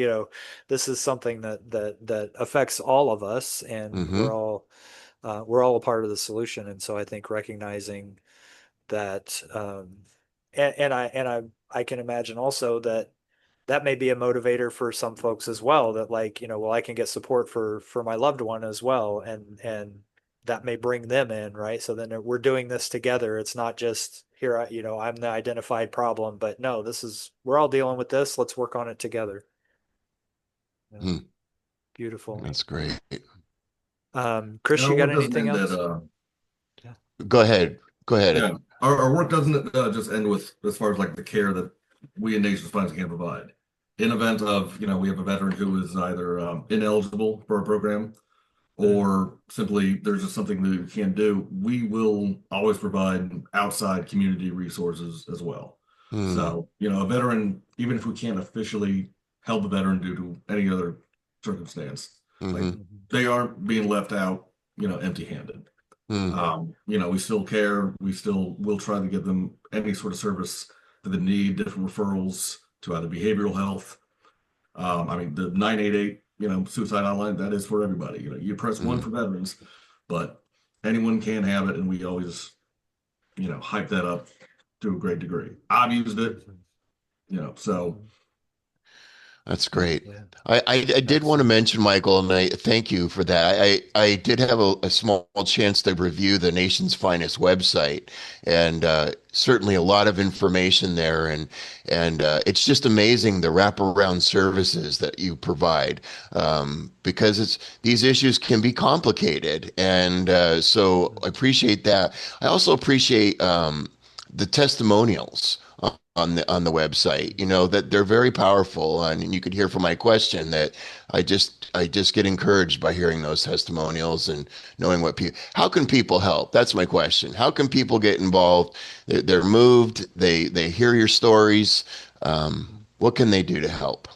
this is something that affects all of us, and Hmm. we're all a part of the solution. And so I think recognizing that, and I can imagine also that that may be a motivator for some folks as well, that, like, well, I can get support for my loved one as well, and that may bring them in, right? So then we're doing this together. It's not just here, I'm the identified problem, but no, we're all dealing with this. Let's work on it together. Yeah, Hmm. beautiful. That's great. Chris, And you our got work doesn't anything end at else? Yeah. Go ahead. Go ahead. yeah. Our work doesn't just end with as far as like the care that we in Nations Finest can provide. In event of, we have a veteran who is either ineligible for a program or simply there's just something that you can't do, we will always provide outside community resources as well. Hmm. So, a veteran, even if we can't officially help a veteran due to any other circumstance, like Hmm. Mhm. they aren't being left out, empty-handed. Hmm. We still care. We still will try to give them any sort of service that they need, different referrals to either behavioral health. I mean, the 988, suicide hotline, that is for everybody. You press one Hmm. for veterans, but anyone can have it, and we always, hype that up to a great degree. I've used it, Mhm. so Mhm. That's great. Yeah, I did want to excellent. mention, Michael, and I thank you for that. I did have a small chance to review the Nation's Finest website, and certainly a lot of information there, and it's just amazing the wraparound services that you provide, because these issues can be complicated, and so I appreciate that. I also appreciate the testimonials on the website, that they're very powerful, and you could hear from my question that I just get encouraged by hearing those testimonials and knowing what people. How can people help? That's my question. How can people get involved? They're moved. They hear your stories. What can they do to help?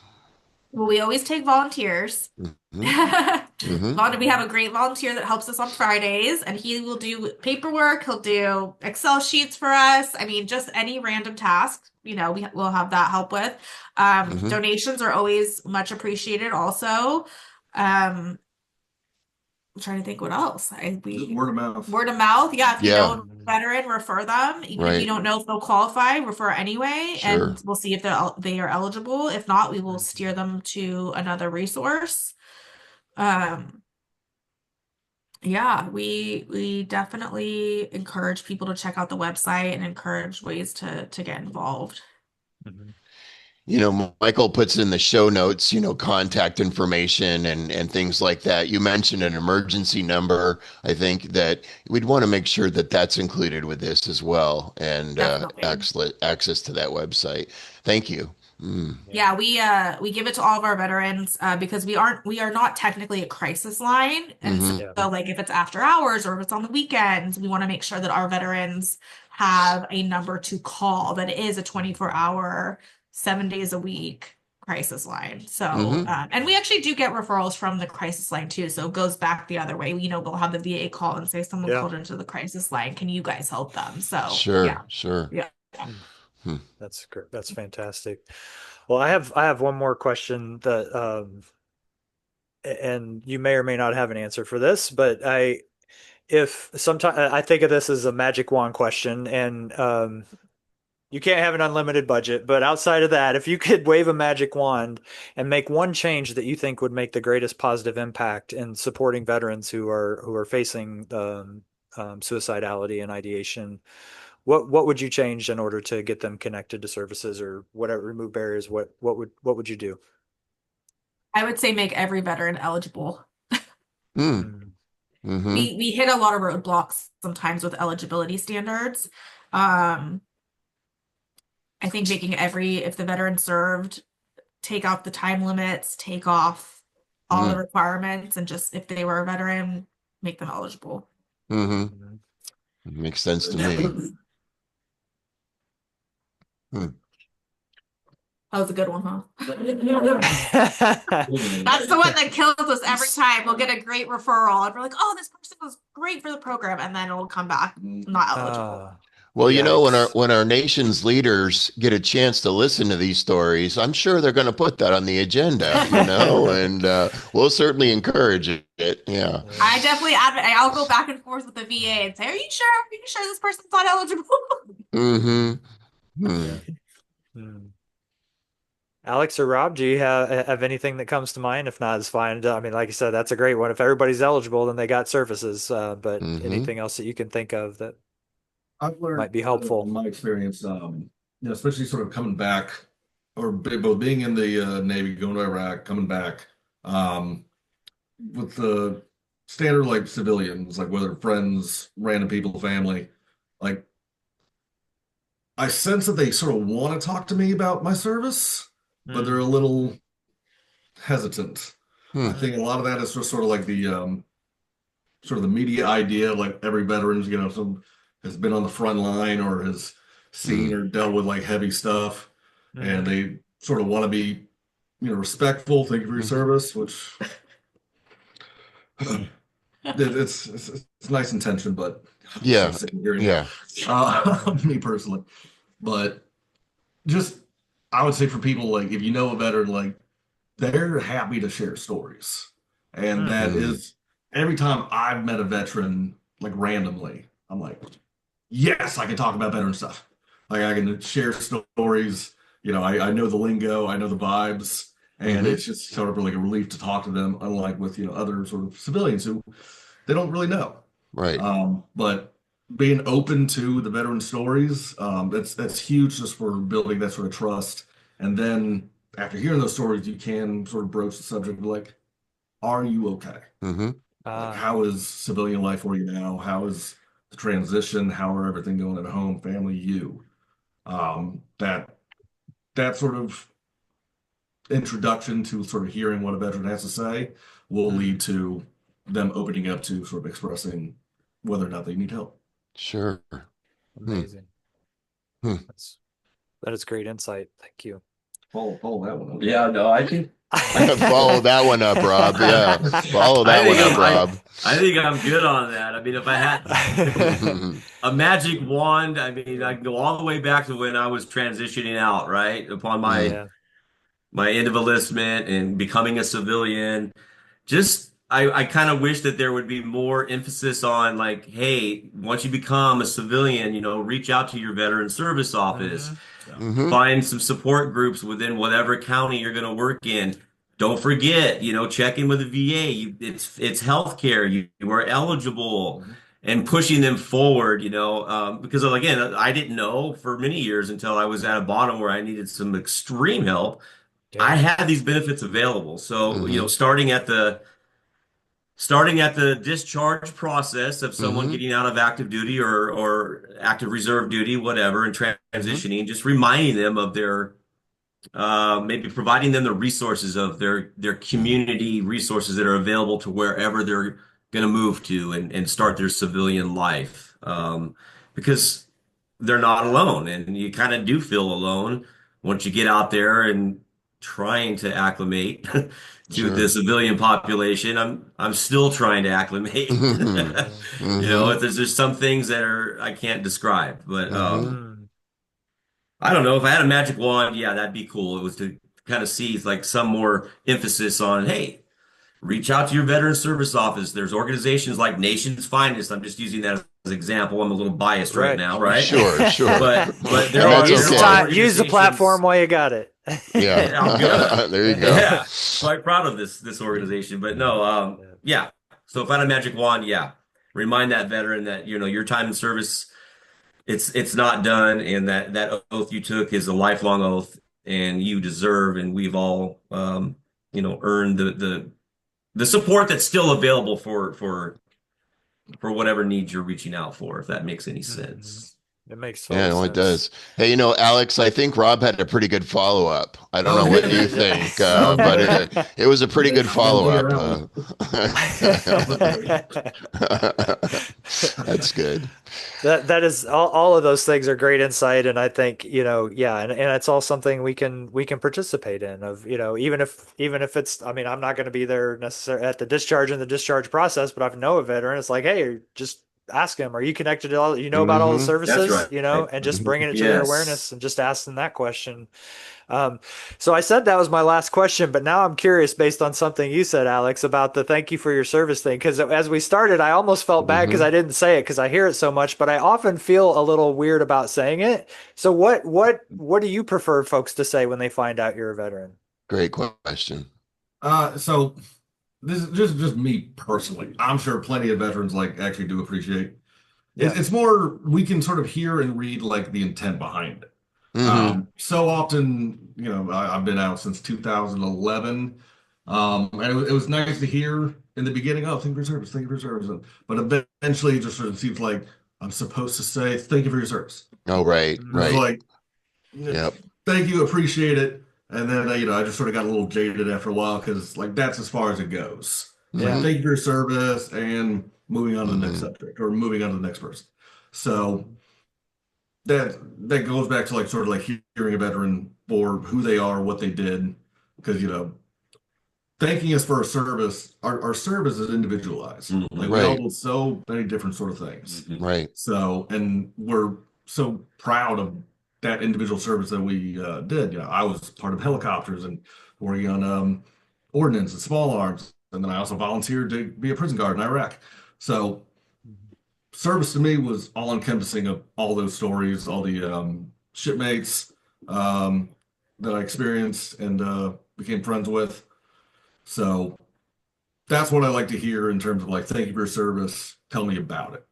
Well, we always take volunteers. Hmm. Hmm. We have a great volunteer that helps us on Fridays, and he will do paperwork. He'll do Excel sheets for us. I mean, just any random task, we will have that help with. Hmm. Donations are always much appreciated also. I'm trying to think what else. just word of mouth. Word of mouth. Yeah, if you know Yeah. a veteran, refer them. Even if you Right. don't know if they'll qualify, refer anyway, Sure. and we'll see if they are eligible. If not, we will steer them to another resource. Um, yeah, we definitely encourage people to check out the website and encourage ways to get involved. Mhm. Michael puts in the show notes, contact information and things like that. You mentioned an emergency number. I think that we'd want to make sure that that's included with this as well, and Definitely. access to that website. Thank you. Mm. Yeah. Yeah, we give it to all of our veterans because we are not technically a crisis line. And so Hmm. Yeah. like if it's after hours or if it's on the weekends, we want to make sure that our veterans have a number to call that is a 24-hour, 7 days a week crisis line. So Hmm. and we actually do get referrals from the crisis line too. So it goes back the other way. We'll have the VA call and say someone Yeah. called into the crisis line. Can you guys help them? So Sure. yeah. Sure. Yeah. Mm. Hmm. That's great. That's fantastic. Well, I have one more question that and you may or may not have an answer for this, but if sometimes I think of this as a magic wand question, and you can't have an unlimited budget, but outside of that, if you could wave a magic wand and make one change that you think would make the greatest positive impact in supporting veterans who are facing suicidality and ideation, what would you change in order to get them connected to services or whatever, remove barriers? What would you do? I would say make every veteran eligible. Mm. Mm, Hmm. We hit a lot of roadblocks sometimes with eligibility standards. Um, I think making if the veteran served, take off the time limits, take off all the Mm. requirements, and just if they were a veteran, make them eligible. Hmm. mhm. Makes sense to me. Hmm. That was a good one, huh? That's the one that kills us every time. We'll get a great referral and we're like, oh, this person was great for the program, and then it'll come back not eligible. Ah, Well, when our yikes. nation's leaders get a chance to listen to these stories, I'm sure they're going to put that on the agenda, and we'll certainly encourage it. Yeah. Yeah. I definitely advocate. I'll go back and forth with the VA and say, "Are you sure? Are you sure this person's not eligible?" Mm-hmm. Hmm. Yeah. Mm. Alex or Rob, do you have anything that comes to mind? If not, it's fine. I mean, like you said, that's a great one. If everybody's eligible, then they got services. But Hmm. anything else that you can think of that I've learned might be in helpful? my experience, especially sort of coming back or both being in the Navy, going to Iraq, coming back, um, with the standard like civilians, like whether friends, random people, family, like I sense that they sort of want to talk to me about my service, but they're Mm, a little hesitant. I Hmm. think a mm, lot of that is just sort of like the sort of the media idea, like every veteran's, some has been on the front line or has seen Hmm. or dealt with like heavy stuff, and mm, they sort of want to be, respectful. Thank you for your Hmm. service, which it's nice intention, but I'm so Yeah. sick of hearing it. Yeah. mm, Me personally, but just I would say for people like if you know a veteran, like they're happy to share stories. And mm, that Hmm. is every time I've met a veteran, like randomly, I'm like, yes, I can talk about veteran stuff. Like I can share stories. I know the lingo, I know the vibes, and Hmm. it's just sort of like a relief to talk to them, unlike with, other sort of civilians who they don't really know. Right. But being open to the veteran stories, that's huge just for building that sort of trust. And then after hearing those stories, you can sort of broach the subject of like, are you okay? Hmm. Like, ah, how is civilian life for you now? How is the transition? How are everything going at home, family, you? That sort of introduction to sort of hearing what a veteran has to say will mm, lead to them opening up to sort of expressing whether or not they need help. Sure. Hmm. amazing. Hmm. That is great insight. Thank you. Follow that one up. Yeah, no, Follow that one up, Rob. Yeah. Follow I that one think up, I'm Rob. I think I'm good on that. I mean, if I had a magic wand, I mean, I can go all the way back to when I was transitioning out, right? Upon Hmm. my end of enlistment and becoming a civilian. Just I kind of wish that there would be more emphasis on like, hey, once you become a civilian, reach out to your veteran service office. Hmm. Yeah. Hmm. Find some support groups within whatever county you're going to work in. Don't forget, check in with the VA. It's healthcare. You are eligible, Mhm. and pushing them forward. Because again, I didn't know for many years until I was at a bottom where I needed some extreme help. I Yeah. had these benefits available. So, Hmm. starting at the discharge process of someone Hmm. getting out of active duty or active reserve duty, whatever, and Hmm. transitioning, just reminding them of their maybe providing them the resources of their community resources that are available to wherever they're going to move to and start their civilian life. Because they're not alone, and you kind of do feel alone once you get out there and trying to acclimate to the Sure. civilian population. I'm still trying to acclimate. Hmm. Yeah. Hmm. There's some things that are I can't describe, but Hmm. Mm. I don't know if I had a magic wand, yeah, that'd be cool. It was to kind of see like some more emphasis on, hey, reach out to your veteran service office. There's organizations like Nation's Finest. I'm just using that as an example. I'm a little biased right Right. now, right? Sure. Sure. But there And that's are Use there the are okay. time, use the platform organizations. while you got it. Yeah. I'm good. There you go. Yeah, quite proud of this organization. But no, Yeah. yeah. So if I had a magic wand, yeah, remind that veteran that your time in service it's not done, and that oath you took is a lifelong oath, and you deserve, and we've all earned the support that's still available for whatever needs you're reaching out for, if that makes any Mhm. sense. It makes Yeah, total no, it sense. does. Hey, Alex, I think Rob had a pretty good follow-up. I don't Oh, know he what you did. think, Sounds but good. it was a pretty good I'm gonna hear follow-up. that one. That's good. That is all of those things are great insight, and I think, yeah, and it's all something we can participate in of, even if it's, I mean, I'm not going to be there necessarily at the discharge and the discharge process, but I know a veteran, it's like, hey, just ask them, are you connected to all, about all the Hmm. That's services, right. and just bringing it to their awareness Yes. and just asking that question. Um, so I said that was my last question, but now I'm curious based on something you said, Alex, about the thank you for your service thing. Because as we started, I almost felt bad because Hmm. I didn't say it because I hear it so much, but I often feel a little weird about saying it. So what do you prefer folks to say when they find out you're a veteran? Great question. So this is just me personally. I'm sure plenty of veterans like actually do appreciate. Yeah. It's more we can sort of hear and read like the intent behind it. Hmm. So often, I've been out since 2011, and it was nice to hear in the beginning, oh, thank you for your service, thank you for your service. But eventually, it just sort of seems like I'm supposed to say thank you for your service. Oh, right, And it's Mhm. right. like, Yep. thank you, appreciate it. And then, I just sort of got a little jaded after a while because, like, that's as far as it goes. It's like, Yeah. Hmm. thank you for your service and moving on to the next Hmm. subject or moving on to the next person. So that goes back to like sort of like hearing a veteran for who they are, what they did, because thanking us for our service, our service is individualized. Like we all Right, did so many different sort of things. Mhm. right. So, and we're so proud of that individual service that we did. I was part of helicopters and working on ordnance and small arms, and then I also volunteered to be a prison guard in Iraq. So service to me was all encompassing of all those stories, all the shipmates um, that I experienced and became friends with. So that's what I like to hear in terms of like, thank you for your service. Tell me about it,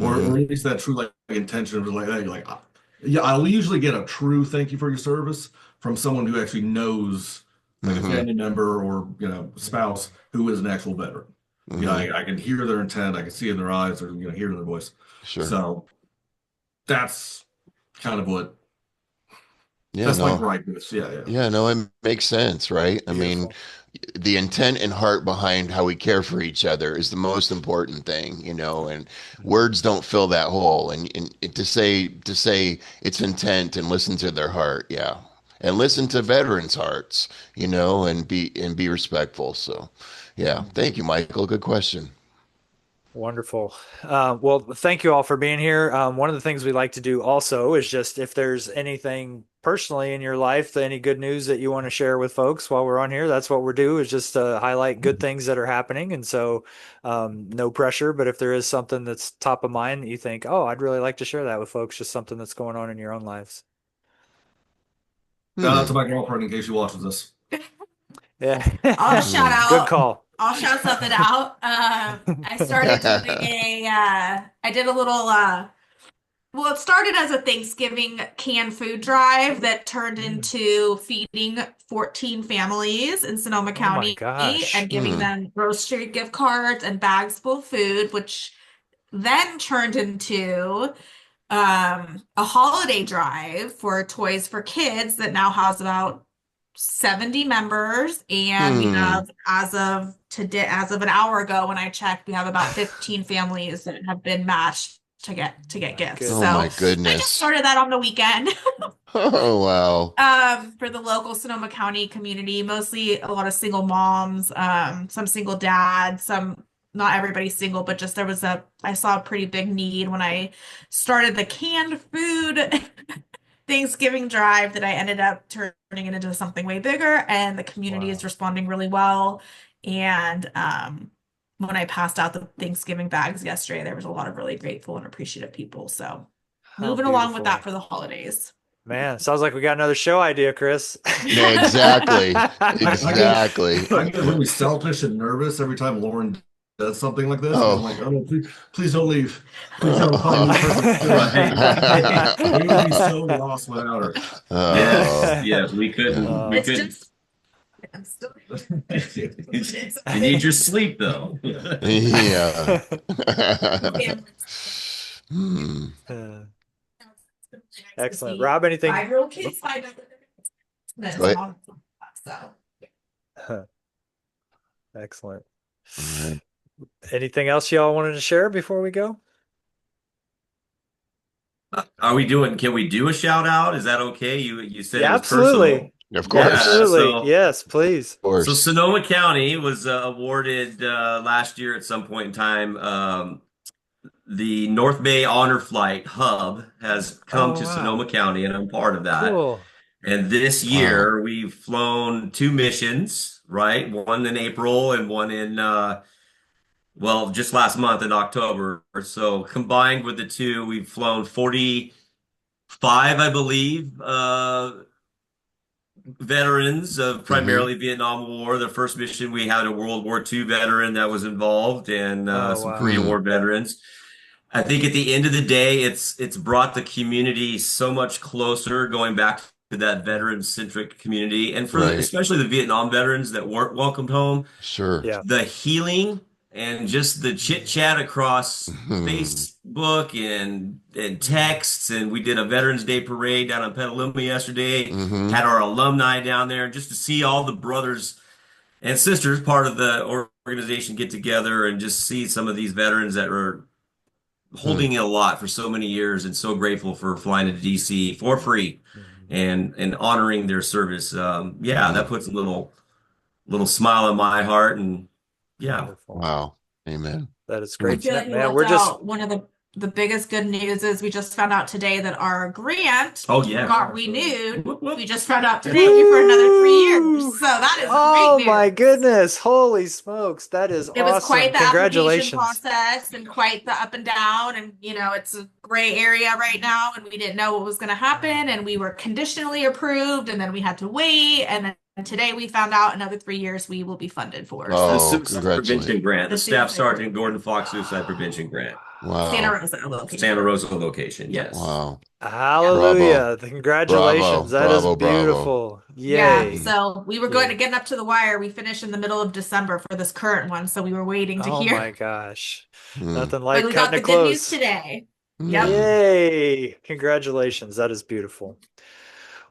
or Hmm. at least that true like intention of like, hey, like, yeah, I'll usually get a true thank you for your service from someone who actually knows, like a Hmm. family member or spouse who is an actual veteran. Hmm. I can hear their intent, I can see it in their eyes, or hear it in their voice. Sure. So that's kind of what Yeah, that's my no. gripe with. Yeah, yeah. Yeah, no, it makes sense, right? I mean, Beautiful. the intent and heart behind how we care for each other is the most important thing, and words don't fill that hole. And to say it's intent and listen to their heart, yeah. And listen to veterans' hearts, and be respectful. So, yeah. Thank you, Michael. Good question. Wonderful. Well, thank you all for being here. One of the things we like to do also is just if there's anything personally in your life, any good news that you want to share with folks while we're on here, that's what we're doing is just highlight good things that are happening. And so, no pressure, but if there is something that's top of mind that you think, oh, I'd really like to share that with folks, just something that's going on in your own lives. Shout out Hmm. to my girlfriend in case she watches this. I'll Yeah. shout Hmm. Good out. call. I'll shout something out. I started doing I did a little, well, it started as a Thanksgiving canned food drive that turned Mm. into feeding 14 families in Sonoma Oh my County gosh. and giving Hmm. them grocery gift cards and bags full of food, which then turned into a holiday drive for Toys for Kids that now has about 70 members, and we Hmm. have, as of today, as of an hour ago when I checked, we have about 15 families that have been matched to Oh get my gifts. Oh So my goodness. I just goodness. started that on the weekend. Oh wow. For the local Sonoma County community, mostly a lot of single moms, some single dads, some, not everybody's single, but just I saw a pretty big need when I started the canned food Thanksgiving drive that I ended up turning it into something way bigger, and the community is Wow. responding really well. And when I passed out the Thanksgiving bags yesterday, there was a lot of really grateful and appreciative people. So How moving along with that beautiful. for the holidays. Man, sounds like we got another show idea, Chris. Yeah, exactly. I get Exactly. I get really selfish and nervous every time Lauren does something like this because I'm like, Oh. oh no, please don't leave. Please don't find me perfect. Right. We would be so lost without her. Yes, Oh. yes, we Yeah. couldn't. We It's couldn't. just, I'm still. You need your sleep, though. Yeah. Hmm. Nice to Excellent. see Rob, anything? 5-year-old kids find out that Go it's ahead. not so. Excellent. All right. Anything else y'all wanted to share before we go? Can we do a shout out? Is that okay? You said it Yeah, was personal. absolutely. Of course. Yeah, Of Absolutely. so Yes, please. so course. Sonoma County was awarded last year at some point in time the North Bay Honor Flight hub has come Oh, to wow. Sonoma County, and I'm part of that. Cool. And this Wow. year we've flown two missions, right? One in April and one in well, just last month in October. So combined with the two, we've flown 45, I believe, veterans of Hmm. primarily Vietnam War. The first mission we had a World War II veteran that was involved and Oh, some wow. Korean Hmm. War veterans. I think at the end of the day, it's brought the community so much closer, going back to that veteran-centric community, and for Right. especially the Vietnam veterans that weren't welcomed home, Sure. Yeah. the healing and just the chit Mhm. chat across Hmm. Facebook and Mhm. texts. And we did a Veterans Day parade down in Petaluma yesterday, Hmm. had our alumni down there, just to see all the brothers and sisters part of the organization get together and just see some of these veterans that were Hmm. holding it a lot for so many years and so grateful for flying to DC for free Mhm. and honoring their service. Yeah, Hmm. that puts a little smile on my heart, and yeah. Wonderful. Wow. Amen. That is I Hmm. great. feel like you Man, left we're just, out one of the biggest good news is we just found out today that our grant Oh yes. got oh, good. renewed. Whoop, We whoop. just found out today for another 3 years. Woo! So that is great Oh my news. goodness. Holy smokes. That is It was quite awesome. the application Congratulations. process and quite the up and down. And, it's a gray area right now. And we didn't know what was going to happen. And we were conditionally approved. And then we had to wait. And then today we found out another 3 years we will be funded for. The So Oh, suicide congratulations. prevention grant, the the Staff suicide Sergeant prevention. Gordon Fox suicide prevention grant, Santa Wow. Rosa Santa location. Rosa location. Yep. Yes. Wow. Yep. Bravo. Hallelujah. Congratulations. Bravo. That is Bravo. Bravo. beautiful. Yeah, Yay. so we were going to Yay. get up to the wire. We finished in the middle of December for this current one, so we were waiting to Oh hear. my gosh. Hmm. Nothing But like we cutting got the it good news close. today. Yep. Hmm. Yay. Congratulations. That is beautiful.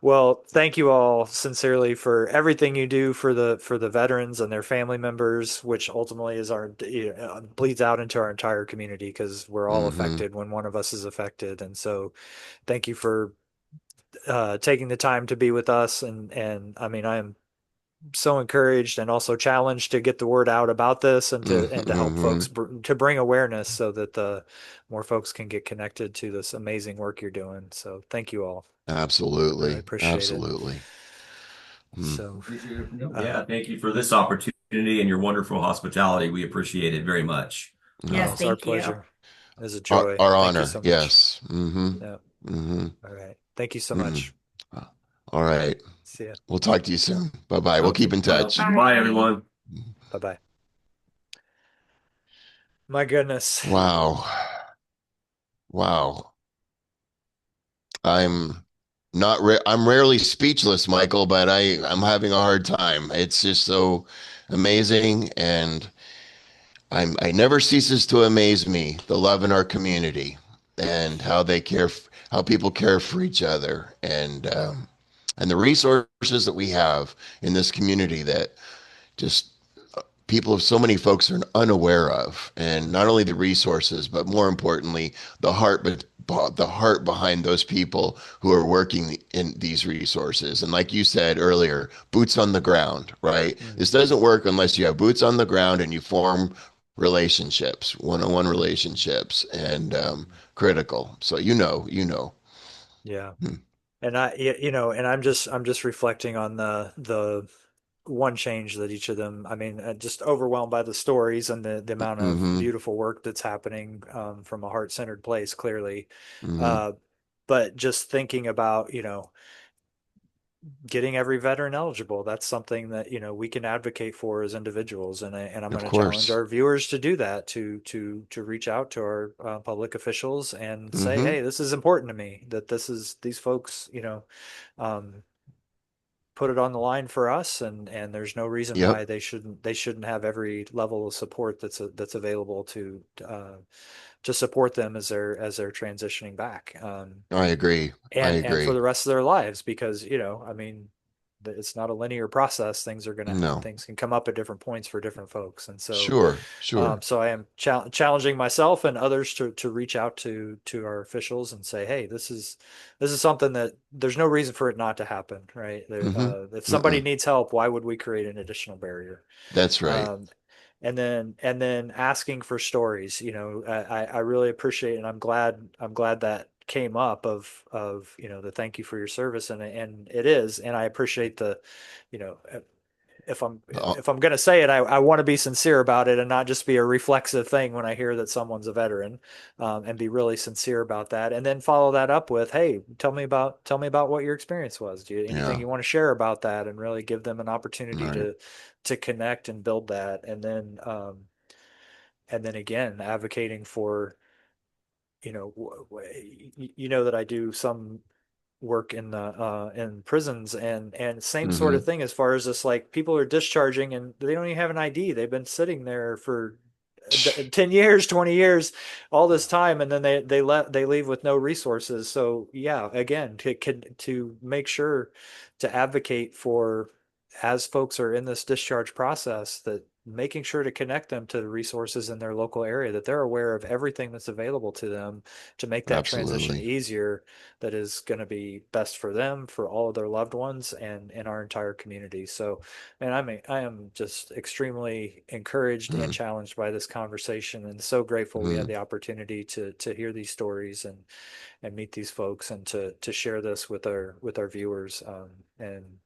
Well, thank you all sincerely for everything you do for the veterans and their family members, which ultimately is our bleeds out into our entire community because we're all Hmm. affected when one of us is affected. And so, thank you for taking the time to be with us. And I mean, I am so encouraged and also challenged to get the word out about this and to help Hmm. folks to bring awareness so that the more folks can get connected to this amazing work you're doing. So, thank you all. Really Absolutely. appreciate it. Absolutely. Hmm. So, Appreciate it. Yep. uh, Yeah, thank you for this opportunity and your wonderful hospitality. We appreciate it very much. Yes, No. it's our thank you. pleasure. It's a Our, joy. our Thank you honor. so much. Yes. Hmm. Yeah. Hmm. All right. Thank you so Hmm. much. All right. See ya. We'll talk to you soon. Bye bye. We'll Okay. keep in Well, touch. bye, Bye. everyone. Bye bye. My goodness. Wow. Wow. I'm I'm rarely speechless, Michael, but I'm having a hard time. It's just so amazing, and I never ceases to amaze me the love in our community and how they how people care for each other, and the resources that we have in this community that just people of so many folks are unaware of, and not only the resources but more importantly the heart behind those people who are working in these resources. And like you said earlier, boots on the ground, right? This Mhm. doesn't work unless you have boots on the ground and you form relationships, one-on-one relationships, and critical. So Yeah. Hmm. And and I'm just reflecting on the one change that each of them, I mean, just overwhelmed by the stories and the amount of Hmm. beautiful work that's happening from a heart-centered place, clearly. Hmm. Uh, but just thinking about, getting every veteran eligible, that's something that, we can advocate for as individuals. And I'm Of going to challenge course. our viewers to do that, to reach out to our public officials and say, Hmm. hey, this is important to me, that these folks, um, put it on the line for us, and there's no reason Yep. why they shouldn't have every level of support that's available to support them as they're transitioning back, I agree. I and for agree. the rest of their lives, because I mean, it's not a linear process. No. Things can come up at different points for different folks, and so Sure. Sure. so I am challenging myself and others to reach out to our officials and say, hey, this is something that there's no reason for it not to happen, right? Hmm. If somebody Mm-mm. needs help, why would we create an additional barrier? That's right. Um, and then asking for stories. I really appreciate, and I'm glad that came up of the thank you for your service, and it is, and I appreciate the you know if I'm Oh, if I'm gonna say it, I want to be sincere about it and not just be a reflexive thing when I hear that someone's a veteran, and be really sincere about that, and then follow that up with, hey, tell me about what your experience was. Do you anything yeah. you want to share about that, and really give them an opportunity Right. to connect and build that, and then again advocating for that I do some work in the in prisons, and same sort of Hmm. thing as far as this, like, people are discharging and they don't even have an ID. They've been sitting there for 10 years, 20 years, all this time, and then they leave with no resources. So yeah, again, to make sure to advocate for, as folks are in this discharge process, that making sure to connect them to the resources in their local area, that they're aware of everything that's available to them to make that transition Absolutely. easier, that is going to be best for them, for all of their loved ones, and our entire community. So, man, I am just extremely encouraged and Mm-hmm. challenged by this conversation, and so grateful we had Mm-hmm. the opportunity to hear these stories and meet these folks, and to share this with our viewers. And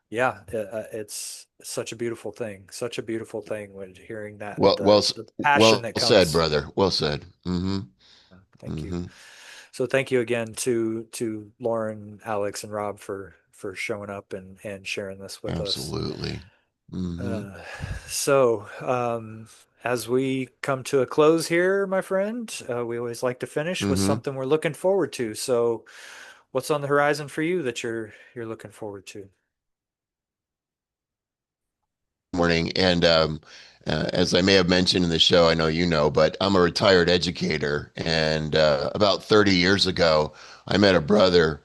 yeah, it's such a beautiful thing when hearing that, Well, well, the passion well that said, comes. brother. Well said. Hmm. Thank you. Hmm. So thank you again to Lauren, Alex, and Rob for showing up and sharing this with us. Absolutely. Hmm. Uh, so as we come to a close here, my friend, we always like to finish with Hmm. something we're looking forward to. So what's on the horizon for you that you're looking forward to? Morning. And as I may have mentioned in the show, I know you know, but I'm a retired educator. And about 30 years ago, I met a brother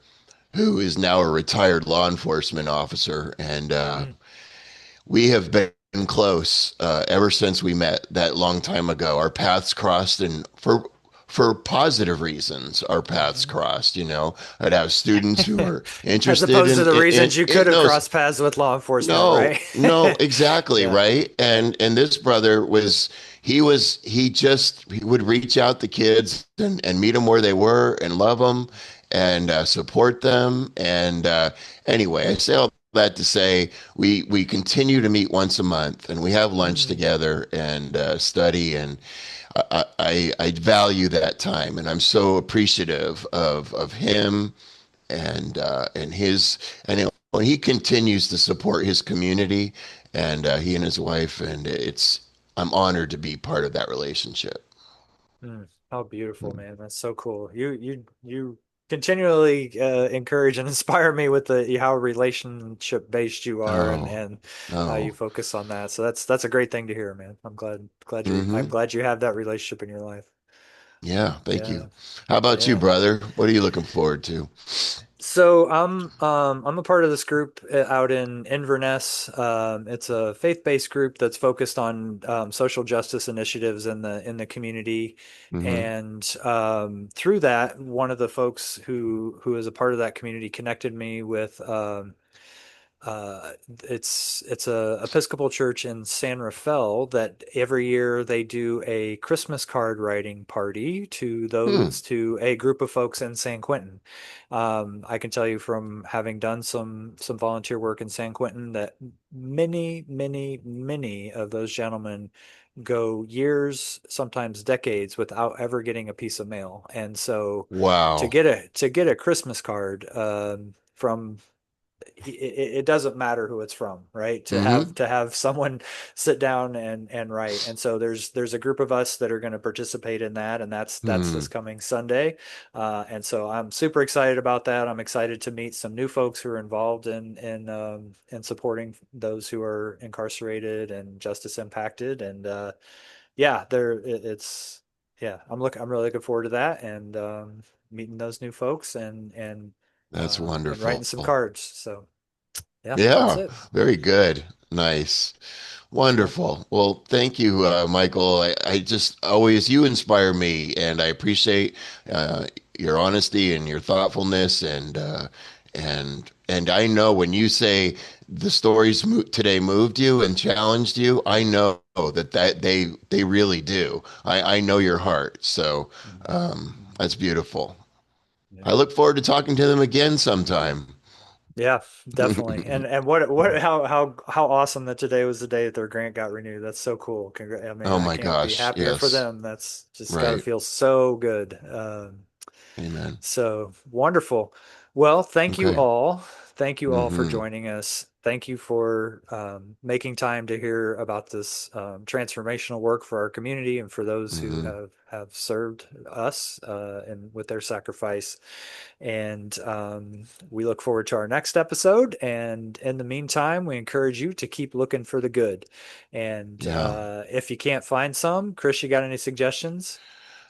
who is now a retired law enforcement officer. And Mm, we have been close ever since we met that long time ago. Our paths crossed, and for positive reasons, our paths mhm. crossed. I'd have students who are As interested opposed to the reasons you could in have those. crossed paths with law enforcement, No, right? no, exactly, Yeah, right. yeah. And this brother he would reach out to kids and meet them where they were and love them and support them. And anyway, I say all that to say we continue to meet once a month and we have lunch Mm, together and study, and I value that time, and I'm so appreciative of him and his and he continues to support his community, and he and his wife, and I'm honored to be part of that relationship. how beautiful, man. That's so cool. You continually encourage and inspire me with the how relationship based you are, Oh, and how you oh, focus on that. So that's a great thing to hear, man. I'm mm-hmm. glad you have that relationship in your life. Yeah, thank you. Yeah. How about you, Yeah. brother? What are you looking forward to? So I'm a part of this group out in Inverness. It's a faith-based group that's focused on social justice initiatives in the community, Mm-hmm. and through that, one of the folks who is a part of that community connected me with uh, it's a Episcopal church in San Rafael that every year they do a Christmas card writing party Hmm. to a group of folks in San Quentin. I can tell you from having done some volunteer work in San Quentin that many of those gentlemen go years, sometimes decades, without ever getting a piece of mail. And so Wow. to get a Christmas card from it doesn't matter who it's from, right? Mm-hmm. To have someone sit down and write. And so there's a group of us that are going to participate in that, and that's Hmm. this coming Sunday. And so I'm super excited about that. I'm excited to meet some new folks who are involved in supporting those who are incarcerated and justice impacted. And yeah, it's yeah, I'm really looking forward to that, and meeting those new folks, That's and writing wonderful. some cards. So yeah, that's Yeah, it. very good. Nice. Yep. Wonderful. Well, thank you, Michael. I just always, you inspire me, and I appreciate your honesty and your thoughtfulness, and I know when you say the stories today moved you and challenged you, I know that they really do. I know your heart. So that's beautiful. Yeah. I look forward to talking to them again sometime. Yeah, definitely. And what how awesome that today was the day that their grant got renewed. That's so cool. I mean, Oh I my can't be gosh. happier for Yes. them. That's just got to Right. feel so good. Amen. So wonderful. Well, thank you Okay. all. Thank you all for Hmm. joining us. Thank you for making time to hear about this transformational work for our community and for those who Hmm. have served us and with their sacrifice. And we look forward to our next episode. And in the meantime, we encourage you to keep looking for the good. And Yeah. if you can't find some, Chris, you got any suggestions?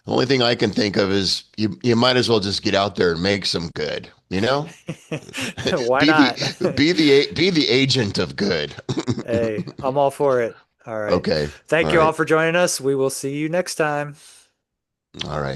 The only thing I can think of is you might as well just get out there and make some good, you know? Why Be not? be the agent of good. Hey, I'm all for it. All right. Okay. Thank All you all right. for joining us. We will see you next time. All right.